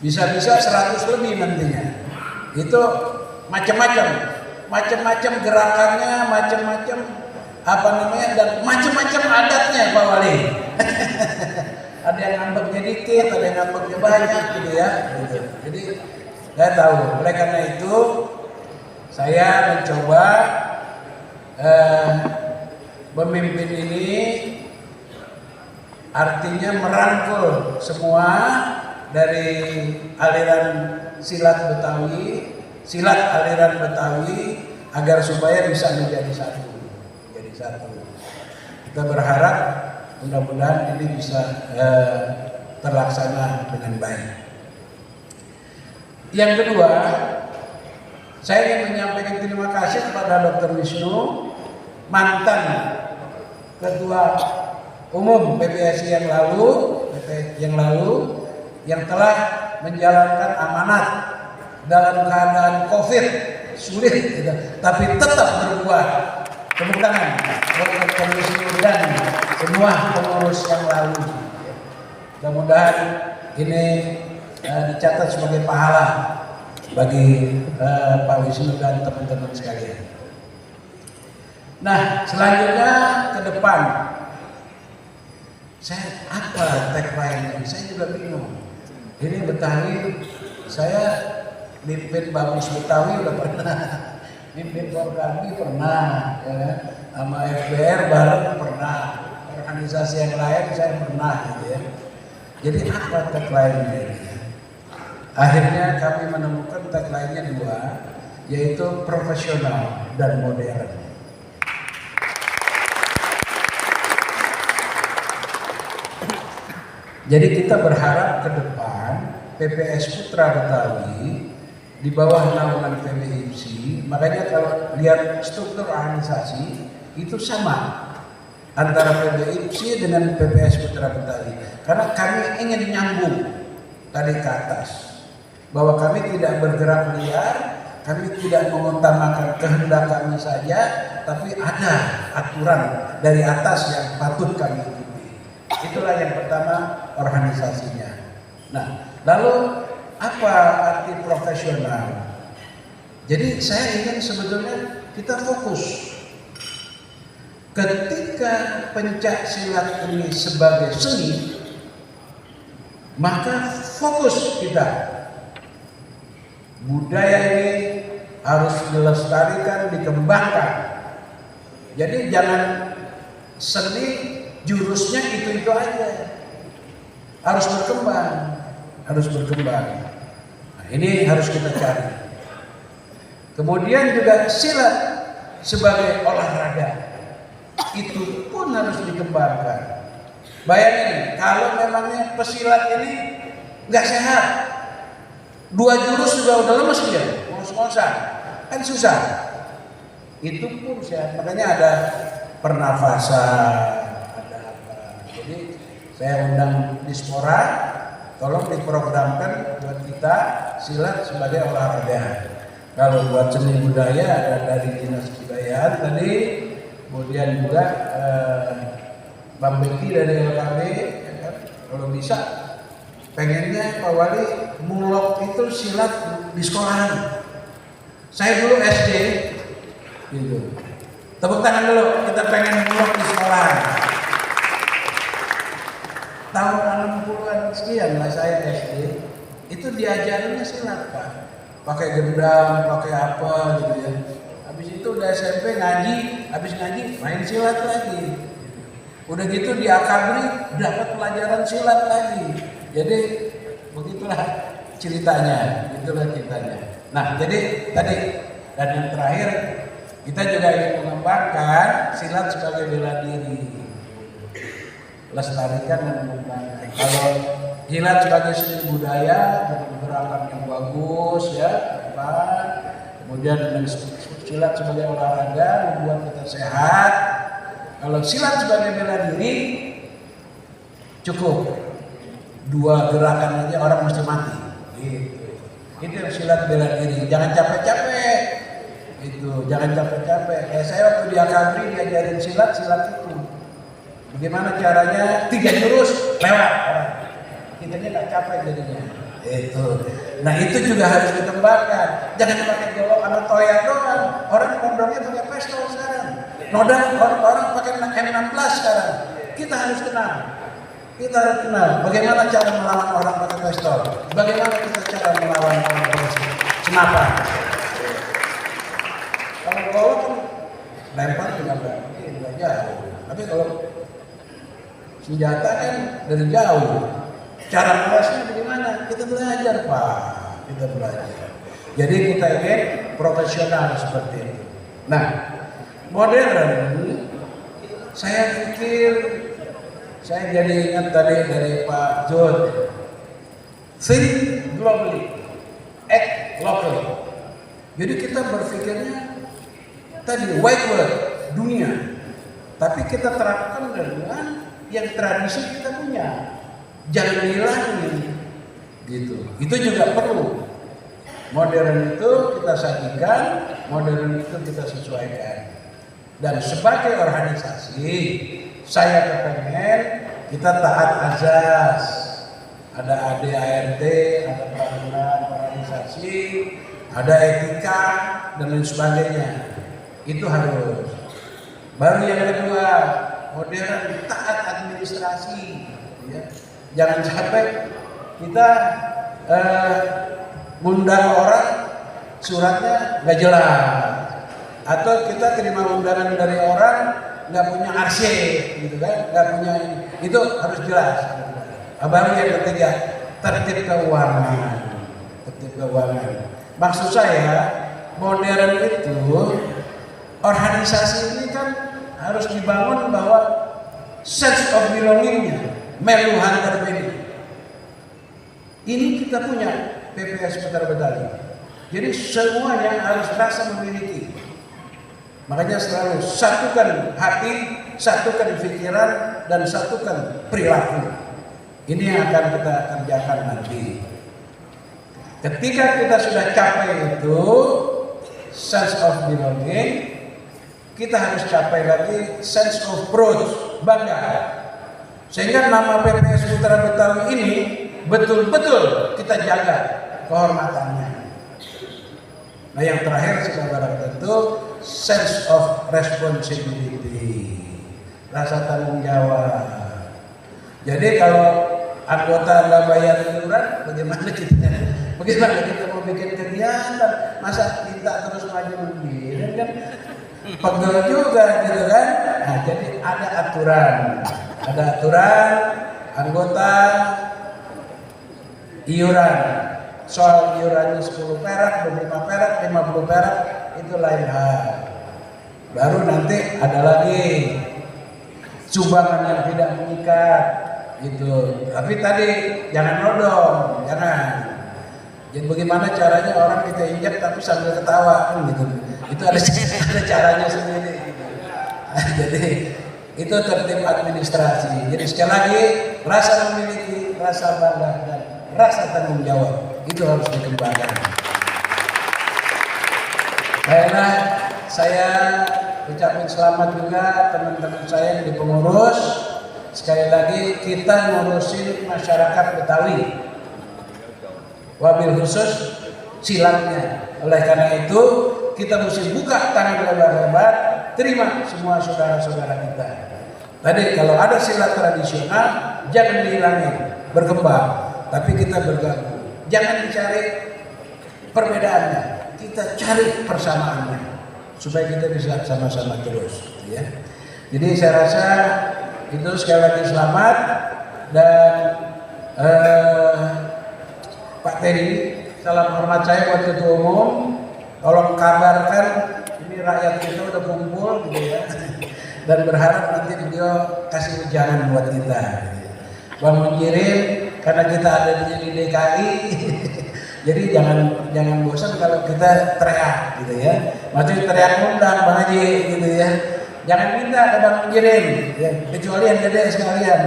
Bisa-bisa 100 lebih nantinya. Itu macam-macam gerakannya, macam-macam apa namanya, dan macam-macam adatnya Pak Wali. Ada yang ngambeknya dikit, ada yang ngambeknya banyak gitu ya. Jadi saya tahu. Oleh karena itu saya mencoba memimpin ini artinya merangkul semua dari aliran silat Betawi, silat aliran Betawi agar supaya bisa menjadi satu. Kita berharap mudah-mudahan ini bisa terlaksana dengan baik. Yang kedua, saya ingin menyampaikan terima kasih kepada Dr. Wisnu, mantan Ketua Umum PBSI yang lalu yang telah menjalankan amanat dalam keadaan COVID sulit gitu, tapi tetap berbuat. Tepuk tangan Dr. Wisnu dan semua pengurus yang lalu. Mudah-mudahan ini dicatat sebagai pahala bagi Pak Wisnu dan teman-teman sekalian. Nah, selanjutnya ke depan Saya apa tagline ini? Saya juga bingung. Ini Betawi, saya mimpin Bamus Betawi udah pernah, mimpin Forkami pernah, ya kan? Sama FBR bareng pernah, organisasi yang lain saya pernah, gitu ya. Jadi apa tagline-nya ini? Akhirnya kami menemukan tagline-nya dua, yaitu profesional dan modern. Jadi kita berharap ke depan PPS Putra Betawi di bawah naungan PBIMSI, makanya kalau lihat struktur organisasi itu sama antara PBIMSI dengan PPS Putra Betawi, karena kami ingin nyambung tadi ke atas, bahwa kami tidak bergerak liar, kami tidak mengutamakan kehendak kami saja, tapi ada aturan dari atas yang patut kami ikuti. Itulah yang pertama, organisasinya. Nah, lalu apa arti profesional? Jadi saya ingin sebetulnya kita fokus. Ketika pencak silat ini sebagai seni, maka fokus kita. Budaya ini harus dilestarikan, dikembangkan. Jadi jangan seni jurusnya itu aja, harus berkembang, Nah, ini harus kita cari. Kemudian juga silat sebagai olahraga itu pun harus dikembangkan. Bayangin kalau memangnya pesilat ini nggak sehat, 2 jurus juga udah lemes dia, ngos-ngosan, kan susah. Itu pun sehat, makanya ada pernafasan. Jadi saya undang Dispora, tolong diprogramkan buat kita silat sebagai olahraga. Kalau buat seni budaya ada dari Dinas Kebudayaan tadi, kemudian juga Bang Beki dari LKB, ya kan? Kalau bisa pengennya Pak Wali mulok itu silat di sekolahan. Saya dulu SD, gitu. Tepuk tangan dulu, kita pengen mulok di sekolahan. Tahun 60-an sekian lah saya SD, itu diajarinnya silat Pak, pakai gendam, pakai apa gitu ya. Habis itu udah SMP ngaji, habis ngaji main silat lagi. Udah gitu di Akabri dapat pelajaran silat lagi. Jadi begitulah ceritanya, Nah jadi tadi dan yang terakhir kita juga ingin mengembangkan silat sebagai bela diri. Lestarikan dan mengembangkan. Kalau silat sebagai seni budaya dengan gerakan yang bagus ya, kemudian dengan silat sebagai olahraga membuat kita sehat. Kalau silat sebagai bela diri cukup 2 gerakan aja orang mesti mati. Gitu. Itu yang silat bela diri. Jangan capek-capek. Itu jangan capek-capek. Kayak saya waktu di Akabri diajarin silat itu. Bagaimana caranya 3 jurus lewat orang. Kitanya nggak capek jadinya. Itu. Nah itu juga harus dikembangkan. Jangan pakai golok sama toya doang. Orang nodongnya pakai pistol sekarang. Nodong orang pakai M16 sekarang. Kita harus kenal. Bagaimana cara melawan orang pakai pistol. Bagaimana kita cara melawan orang pakai senapan. Kalau golok kan lempar juga nggak jauh. Tapi kalau senjata kan dari jauh. Cara merasnya bagaimana? Kita belajar Pak. Jadi kita ingin profesional seperti itu. Nah, modern, saya pikir, saya jadi ingat tadi dari Pak Jod, think globally, act locally. Jadi kita berpikirnya tadi wide world, dunia, tapi kita terapkan dengan yang tradisi kita punya, jangan dihilangin, gitu. Itu juga perlu. Modern itu kita sajikan, modern itu kita sesuaikan. Dan sebagai organisasi, saya kepengen kita taat azas, ada ADART, ada peraturan organisasi, ada etika dan lain sebagainya. Itu harus. Baru yang kedua, modern, taat administrasi. Ya. Jangan sampai kita ngundang orang suratnya nggak jelas, atau kita terima undangan dari orang nggak punya arsip, gitu kan? Nggak punya itu harus jelas. Baru yang ketiga, tertib keuangan. Tertib keuangan. Maksud saya modern itu organisasi ini kan harus dibangun bahwa sense of belongingnya, meluhan terbeda. Ini kita punya PPS Putra Betawi. Jadi semuanya harus rasa memiliki. Makanya selalu satukan hati, satukan pikiran, dan satukan perilaku. Ini yang akan kita kerjakan nanti. Ketika kita sudah capai itu sense of belonging, kita harus capai lagi sense of pride, bangga. Sehingga nama PPS Putra Betawi ini betul-betul kita jaga kehormatannya. Nah, yang terakhir saudara tentu sense of responsibility, rasa tanggung jawab. Jadi kalau anggota nggak bayar iuran, bagaimana kita mau bikin kegiatan? Masa minta terus maju mundur kan? Pegel juga gitu kan? Nah, jadi ada aturan anggota iuran. Soal iurannya 10 perak, 25 perak, 50 perak itu lain hal. Baru nanti ada lagi sumbangan yang tidak mengikat gitu. Tapi tadi jangan nodong, jangan. Jadi bagaimana caranya orang kita injak tapi sambil ketawa kan gitu. Itu ada caranya sendiri gitu. Jadi itu tertib administrasi. Jadi sekali lagi rasa memiliki, rasa bangga, dan rasa tanggung jawab itu harus dikembangkan. Baiklah, saya ucapin selamat juga teman-teman saya yang di pengurus. Sekali lagi kita ngurusin masyarakat Betawi, wabil khusus silangnya. Oleh karena itu kita mesti buka tangan lebar-lebar, terima semua saudara-saudara kita. Tadi kalau ada silat tradisional jangan dihilangin, berkembang, tapi kita bergabung. Jangan dicari perbedaannya, kita cari persamaannya supaya kita bisa sama-sama terus. Ya. Jadi saya rasa itu sekali lagi selamat, dan Pak Teddy, salam hormat saya buat Ketua Umum. Tolong kabarkan ini rakyat kita udah kumpul gitu ya, dan berharap nanti beliau kasih ujangan buat kita. Bang Munjirin, karena kita ada di DKI, jadi jangan bosan kalau kita teriak gitu ya. Maksudnya teriak undang Bang Haji gitu ya. Jangan minta ke Bang Munjirin, ya, kecuali yang gede sekalian.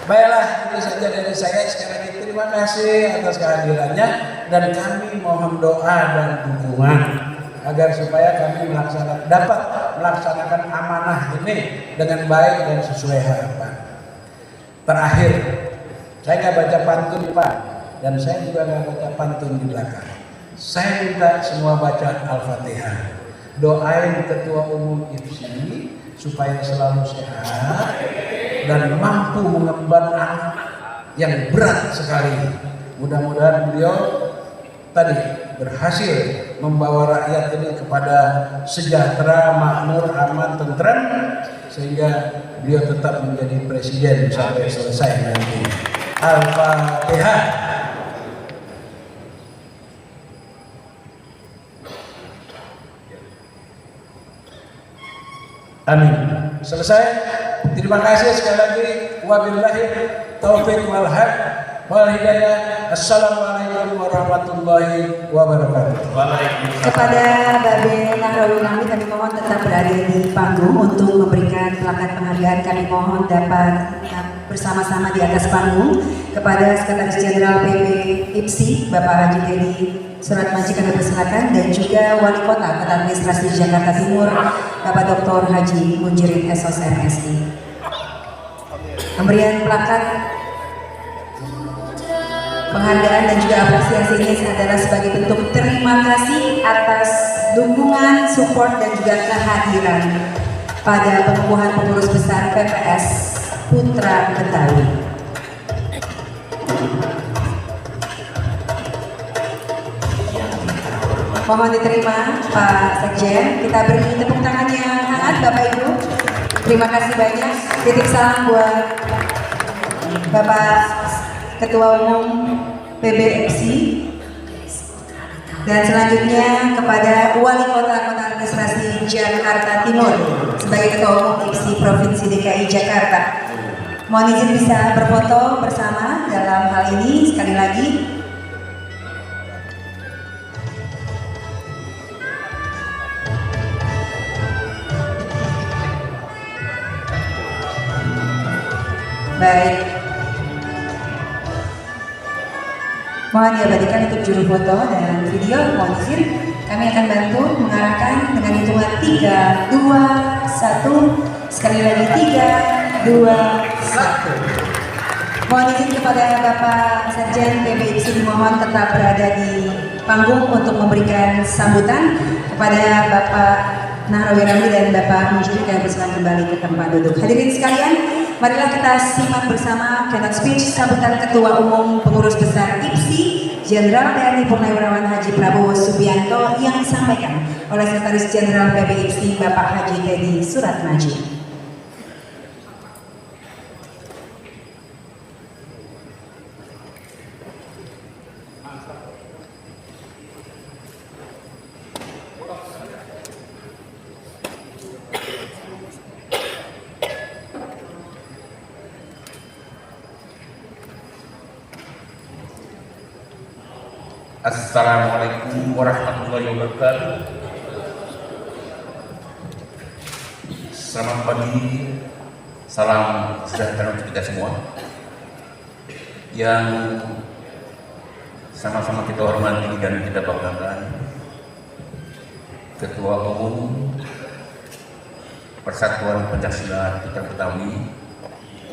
Baiklah, itu saja dari saya. Sekali lagi terima kasih atas kehadirannya, dan kami mohon doa dan dukungan agar supaya kami dapat melaksanakan amanah ini dengan baik dan sesuai harapan. Terakhir, saya nggak baca pantun Pak, dan saya juga nggak baca pantun di belakang. Saya minta semua baca Al-Fatihah. Doain Ketua Umum IPSI supaya selalu sehat dan mampu mengemban anak yang berat sekali. Mudah-mudahan beliau tadi berhasil membawa rakyat ini kepada sejahtera, makmur, aman, tentram, sehingga beliau tetap menjadi presiden sampai selesai nanti. Al-Fatihah. Amin. Selesai. Terima kasih sekali lagi. Wabillahi taufiq wal hidayah. Assalamualaikum warahmatullahi wabarakatuh. Kepada Babe Nahrawi Nami, kami mohon tetap berada di panggung untuk memberikan plakat penghargaan. Kami mohon dapat bersama-sama di atas panggung. Kepada Sekretaris Jenderal PP IPSI Bapak Haji Teddy Suratmaji, kami persilakan, dan juga Wali Kota Kota Administrasi Jakarta Timur Bapak Dr. Haji Munjirin SOS MSI. Pemberian plakat penghargaan dan juga apresiasi ini adalah sebagai bentuk terima kasih atas dukungan, support dan juga kehadiran pada pengukuhan pengurus besar PPS Putra Betawi. Mohon diterima Pak Sekjen, kita beri tepuk tangan yang hangat Bapak Ibu. Terima kasih banyak. Titik salam buat Bapak Ketua Umum PBFC. Dan selanjutnya kepada Wali Kota Administrasi Jakarta Timur sebagai Ketua Umum IPSI Provinsi DKI Jakarta. Mohon izin bisa berfoto bersama dalam hal ini sekali lagi. Baik. Mohon diabadikan untuk juru foto dan video. Mohon izin, kami akan bantu mengarahkan dengan hitungan 3, 2, 1. Sekali lagi 3, 2, 1. Mohon izin kepada Bapak Sekjen PBFC dimohon tetap berada di panggung untuk memberikan sambutan kepada Bapak Nahrawi Ramli dan Bapak Munjiri yang bersilakan kembali ke tempat duduk. Hadirin sekalian, marilah kita simak bersama keynote speech sambutan Ketua Umum Pengurus Besar IPSI Jenderal TNI Purnawirawan Haji Prabowo Subianto yang disampaikan oleh Sekretaris Jenderal PBIPSI Bapak Haji Teddy Suratmaji. Assalamualaikum warahmatullahi wabarakatuh. Selamat pagi, salam sejahtera untuk kita semua. Yang sama-sama kita hormati dan kita banggakan, Ketua Umum Persatuan Pencaksilat Putra Betawi,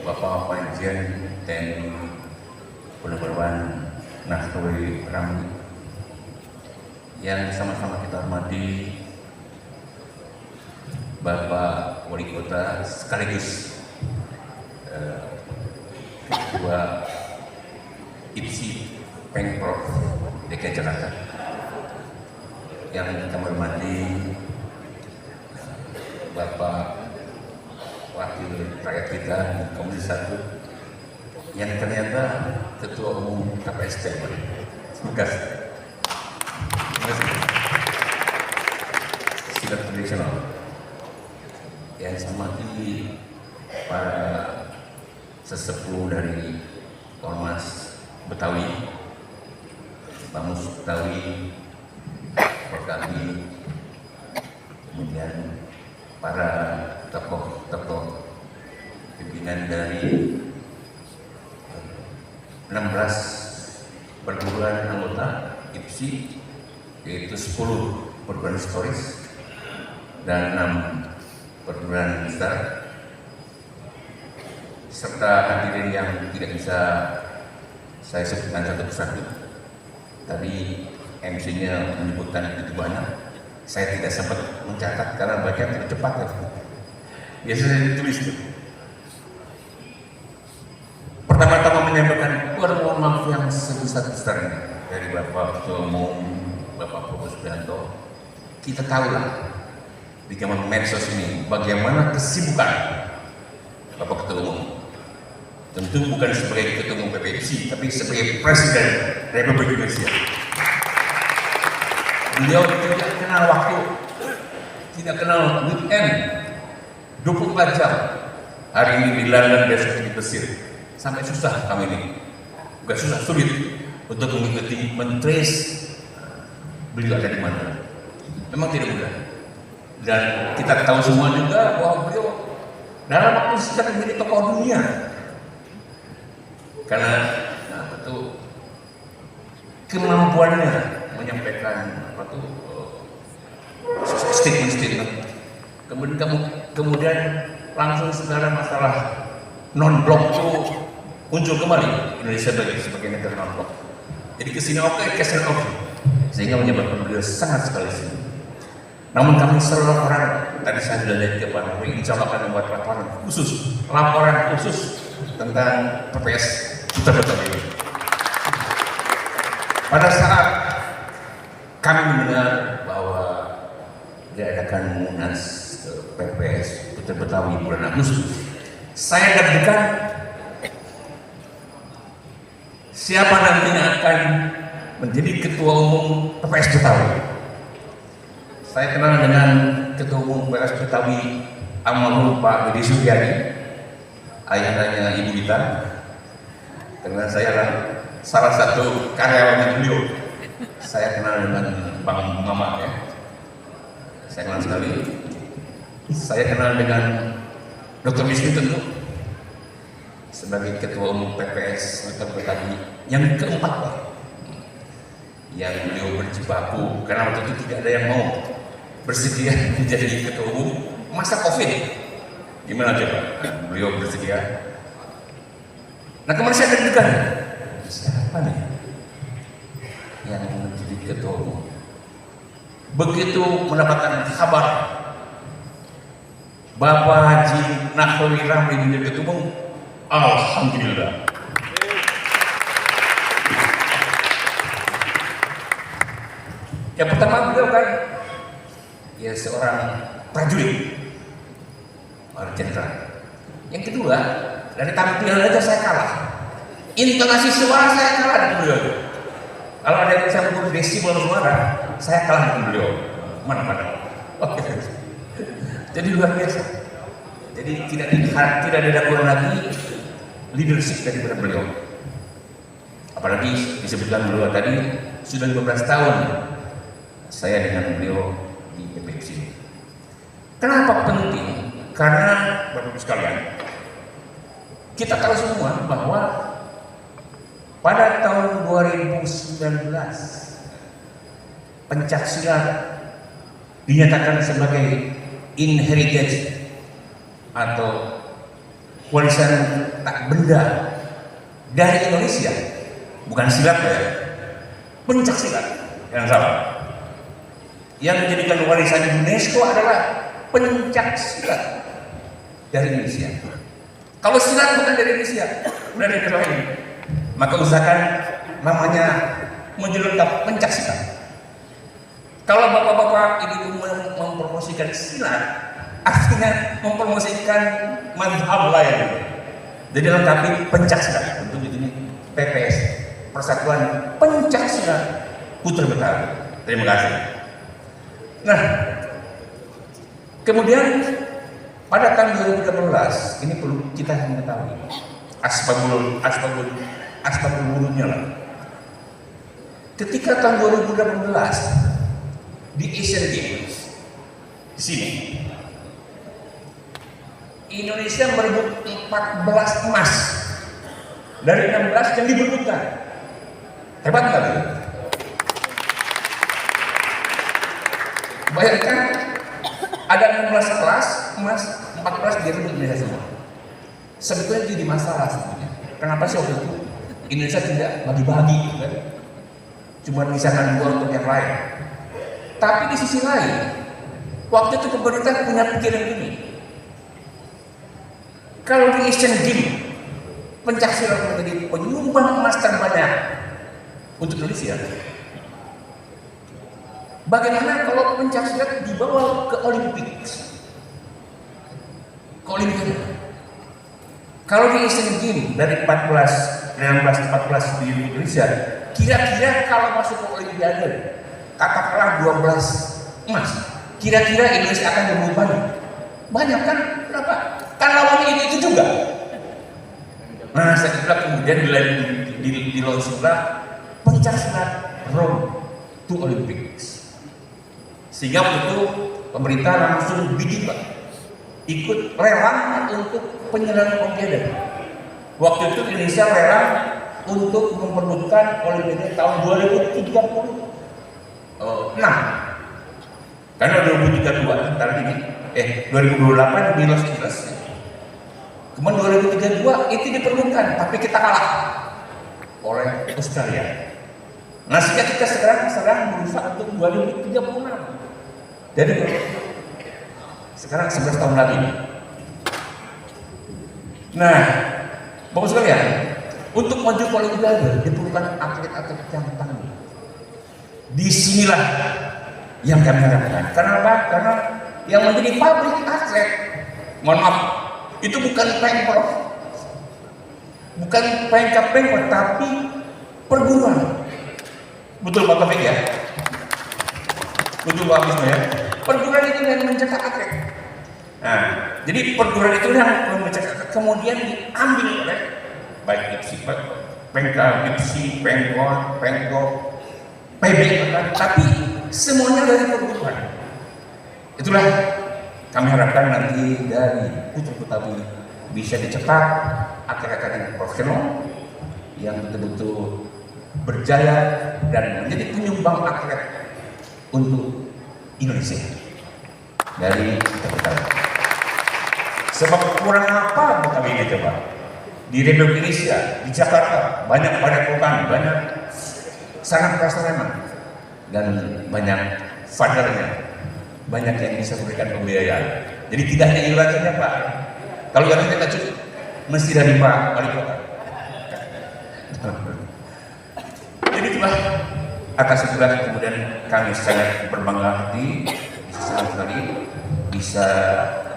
Bapak Majen TNI Purnawirawan Nahrawi Ramli, yang sama-sama kita hormati Bapak Wali Kota sekaligus Ketua IPSI Pemprov DKI Jakarta, yang kita hormati Bapak Wakil Rakyat kita Komisi 1 yang ternyata Ketua Umum KPST. Terima kasih. Silat tradisional yang semati para sesepuh dari Ormas Betawi, Bamus Betawi, Kami, kemudian para tokoh-tokoh pimpinan dari 16 perguruan anggota IPSI, yaitu 10 perguruan historis dan 6 perguruan besar, serta hadirin yang tidak bisa saya sebutkan satu persatu. Tadi MC-nya menyebutkan itu banyak, saya tidak sempat mencatat karena banyak tidak cepat ya. Biasanya ditulis tuh. Pertama-tama menyampaikan mohon maaf yang sebesar-besarnya dari Bapak Ketua Umum, Bapak Prabowo Subianto. Kita tahulah di zaman medsos ini bagaimana kesibukan Bapak Ketua Umum. Tentu bukan sebagai Ketua Umum PBIPSI, tapi sebagai Presiden Republik Indonesia. Beliau tidak kenal waktu, tidak kenal weekend, 24 jam. Hari ini di London, besok di Mesir. Sampai susah kami ini, bukan susah, sulit untuk mengikuti, men-trace beliau ada di mana. Memang tidak mudah. Dan kita tahu semua juga bahwa beliau dalam waktu sejak menjadi tokoh dunia. Karena kemampuannya menyampaikan statement. Kemudian langsung segala masalah non-blok itu muncul kembali Indonesia sebagai negara non-blok. Jadi kesini oke, kesini oke, sehingga menyebabkan beliau sangat sekali sini. Namun kami selalu laporan, tadi saya sudah lihat ke Pak Nuri, insya Allah akan membuat laporan khusus tentang PPS Putra Betawi. Pada saat kami mendengar bahwa diadakan munas PPS Putra Betawi bulan Agustus, saya deg-degan siapa nantinya akan menjadi ketua umum PPS Betawi. Saya kenal dengan ketua umum PPS Betawi almarhum Pak Deddy Suryadi, ayahandanya Ibu Dita, karena saya adalah salah satu karyawan beliau. Saya kenal dengan Bang Mama ya, saya kenal sekali. Saya kenal dengan Dr. Wisnu tentu sebagai ketua umum PPS Putra Betawi yang keempat Pak, yang beliau berjibaku karena waktu itu tidak ada yang mau bersedia menjadi ketua umum masa COVID. Gimana coba? Beliau bersedia. Nah kemarin saya deg-degan, siapa nih yang menjadi ketua umum? Begitu mendapatkan kabar Bapak Haji Nahrawi Ramli menjadi ketua umum, alhamdulillah. Yang pertama beliau kan ya seorang prajurit jenderal. Yang kedua, dari tampilan aja saya kalah. Intonasi suara saya kalah dengan beliau. Kalau ada yang bisa mengukur desibel suara, saya kalah dengan beliau. Mana-mana. Oke. Jadi luar biasa. Jadi tidak ada kurang lagi leadership daripada beliau. Apalagi disebutkan beliau tadi sudah 15 tahun saya dengan beliau di PPC. Kenapa penting? Karena Bapak Ibu sekalian, kita tahu semua bahwa pada tahun 2019 pencaksilat dinyatakan sebagai inherited atau warisan tak benda dari Indonesia, bukan silat ya, pencaksilat yang salah. Yang menjadikan warisan UNESCO adalah pencaksilat dari Indonesia. Kalau silat bukan dari Indonesia, udah dari negara lain, maka usahakan namanya menjelengkap pencaksilat. Kalau bapak-bapak ini mempromosikan silat, artinya mempromosikan mazhab lain. Jadi lengkapi pencaksilat. Untuk ini PPS, Persatuan Pencaksilat Putra Betawi. Terima kasih. Nah, kemudian pada tahun 2013 ini perlu kita mengetahui asbabul wurudnya lah. Ketika tahun 2018 di Asian Games di sini Indonesia merebut 14 emas dari 16 yang diperebutkan. Hebat nggak? Bayangkan ada 16 kelas emas, 14 direbut Indonesia semua. Sebetulnya jadi masalah sebetulnya. Kenapa sih waktu itu Indonesia tidak bagi-bagi, kan? Cuma misalkan dua untuk yang lain. Tapi di sisi lain, waktu itu pemerintah punya pikiran ini. Kalau di Asian Games pencaksilat menjadi penyumbang emas terbanyak untuk Indonesia, bagaimana kalau pencaksilat dibawa ke Olympics? Ke Olimpiade. Kalau di Asian Games dari 14 di Indonesia, kira-kira kalau masuk ke Olimpiade, katakanlah 12 emas, kira-kira Indonesia akan berubah banyak kan? Berapa? Kan lawannya itu juga. Nah, saya kira kemudian di launchinglah pencaksilat Road to Olympics. Sehingga waktu itu pemerintah langsung bikin Pak, ikut lelang untuk penyelenggaraan Olimpiade. Waktu itu Indonesia lelang untuk memperebutkan Olimpiade tahun 2036. Karena 2032 ntar ini 2028 di Los Angeles. Kemudian 2032 itu diperebutkan, tapi kita kalah oleh Australia. Nah, sehingga kita sekarang berusaha untuk 2036. Jadi sekarang 11 tahun lagi. Nah, Bapak sekalian, untuk maju ke Olimpiade diperlukan atlet-atlet yang tangguh. Disinilah yang kami harapkan. Karena apa? Karena yang menjadi pabrik atlet, mohon maaf, itu bukan pemprov, bukan pemkap, tapi perguruan. Betul Pak Taufik ya? Betul Pak Abisma ya? Perguruan itu yang mencetak atlet. Nah, jadi perguruan itu yang mencetak, kemudian diambil oleh baik IPSI, Pemkab, IPSI, Pemkot, PB, tapi semuanya dari perguruan. Itulah kami harapkan nanti dari Putra Betawi bisa dicetak atlet-atlet yang profesional yang betul-betul berjaya dan menjadi penyumbang atlet untuk Indonesia dari Betawi. Sebab kurang apa Betawi ini coba? Di Republik Indonesia, di Jakarta banyak padepokan, banyak sangat prasarana dan banyak fathernya, banyak yang bisa memberikan pembiayaan. Jadi tidak hanya iuran saja Pak. Kalau yang kita cukup, mesti dari Pak Wali Kota. Jadi itulah atas itulah kemudian kami sangat berbangga hati bisa sekali bisa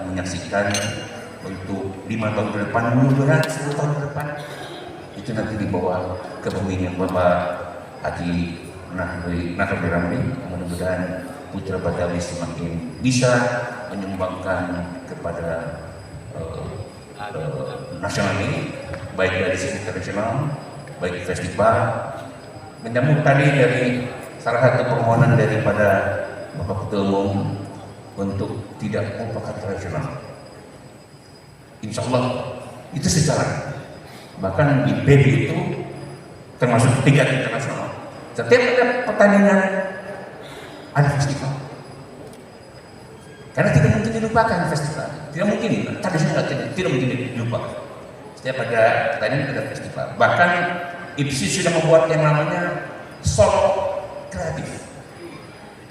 menyaksikan untuk 5 tahun ke depan, mudah-mudahan 10 tahun ke depan itu nanti dibawa ke pemimpinan Bapak Haji Nahrawi Ramli. Mudah-mudahan Putra Betawi semakin bisa menyumbangkan kepada nasional ini, baik dari sisi internasional, baik festival. Menyambut tadi dari salah satu permohonan daripada Bapak Ketua Umum untuk tidak melupakan tradisional. Insya Allah itu secara bahkan di PB itu termasuk tingkat internasional. Setiap ada pertandingan ada festival. Karena tidak mungkin dilupakan festival. Tidak mungkin, tradisional tidak mungkin dilupakan. Setiap ada pertandingan ada festival. Bahkan IPSI sudah membuat yang namanya solo kreatif.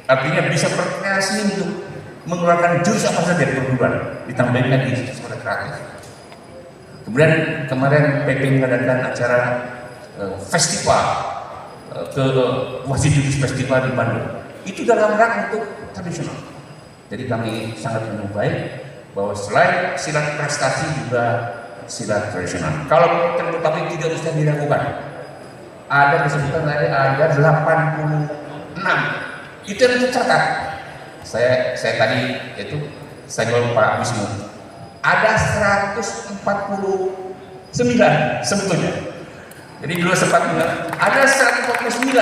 Artinya bisa berkreasi untuk mengeluarkan jurus apa saja dari perguruan, ditambahkan di sekolah kreatif. Kemudian kemarin PP mengadakan acara festival ke Wasit Jurus Festival di Bandung. Itu dalam rangka untuk tradisional. Jadi kami sangat menyukai bahwa selain silat prestasi juga silat tradisional. Kalau tapi tidak usah diragukan. Ada disebutkan tadi ada 86. Itu yang tercatat. Saya tadi itu saya Pak Wisnu. Ada 149 sebetulnya. Jadi dulu sempat bilang ada 149,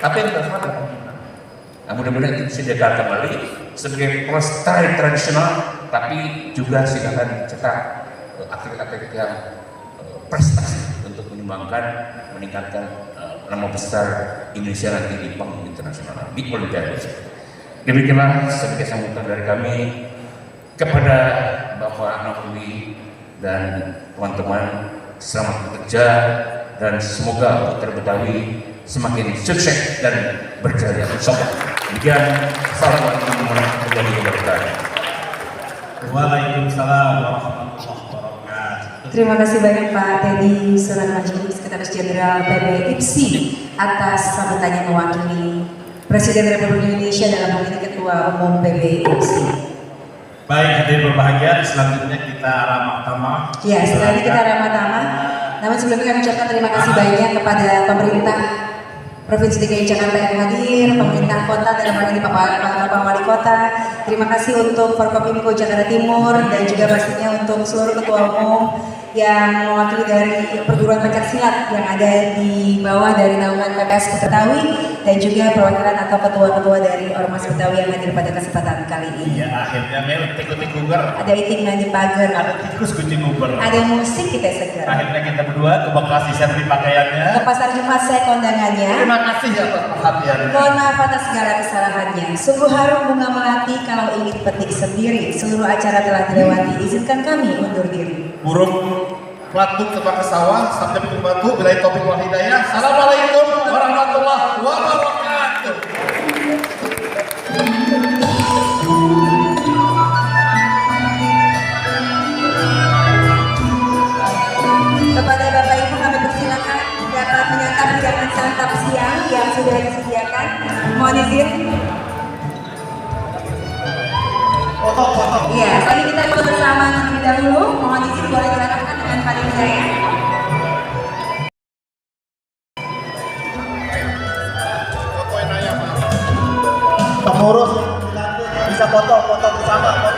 tapi yang terdapat 86. Nah, mudah-mudahan itu bisa dijaga kembali sebagai pelestari tradisional, tapi juga silakan cetak atlet-atlet yang prestasi untuk menyumbangkan, meningkatkan nama besar Indonesia nanti di panggung internasional di Olimpiade. Demikianlah sebagai sambutan dari kami kepada Bapak Nahrawi dan teman-teman, selamat bekerja dan semoga Putra Betawi semakin sukses dan berjaya. Demikian, assalamualaikum warahmatullahi wabarakatuh. Waalaikumsalam warahmatullahi wabarakatuh. Terima kasih banyak Pak Teddy Surahmanji, Sekretaris Jenderal PB IPSI atas sambutannya mewakili Presiden Republik Indonesia dalam hal ini Ketua Umum PB IPSI. Baik, hadirin berbahagia, selanjutnya kita ramah tamah. Ya, selanjutnya kita ramah tamah. Namun sebelumnya kami ucapkan terima kasih banyak kepada pemerintah Provinsi DKI Jakarta yang hadir, pemerintah kota dalam hal ini Bapak Wali Kota. Terima kasih untuk Forkopimko Jakarta Timur dan juga pastinya untuk seluruh ketua umum yang mewakili dari perguruan pencaksilat yang ada di bawah dari naungan PPS Betawi dan juga perwakilan atau ketua-ketua dari Ormas Betawi yang hadir pada kesempatan kali ini. Ya, akhirnya Mel tikus-tikuger. Ada iting nanti pagar. Ada tikus kucing-uber. Ada musik kita segar. Akhirnya kita berdua ke Bekasi saya beli pakaiannya. Ke Pasar Jumat saya kondangannya. Terima kasih atas perhatian. Mohon maaf atas segala kesalahannya. Sungguh harum bunga melati kalau ingin petik sendiri. Seluruh acara telah dilewati. Izinkan kami undur diri. Burung pelatuk terbang ke sawah sampai pintu batu. Bila topik wal hidayah. Assalamualaikum warahmatullahi wabarakatuh. izin. Foto. Iya, tadi kita ikut bersama terlebih dahulu. Mohon izin boleh dilakukan dengan Pak Jaya. Pengurus bisa foto bersama.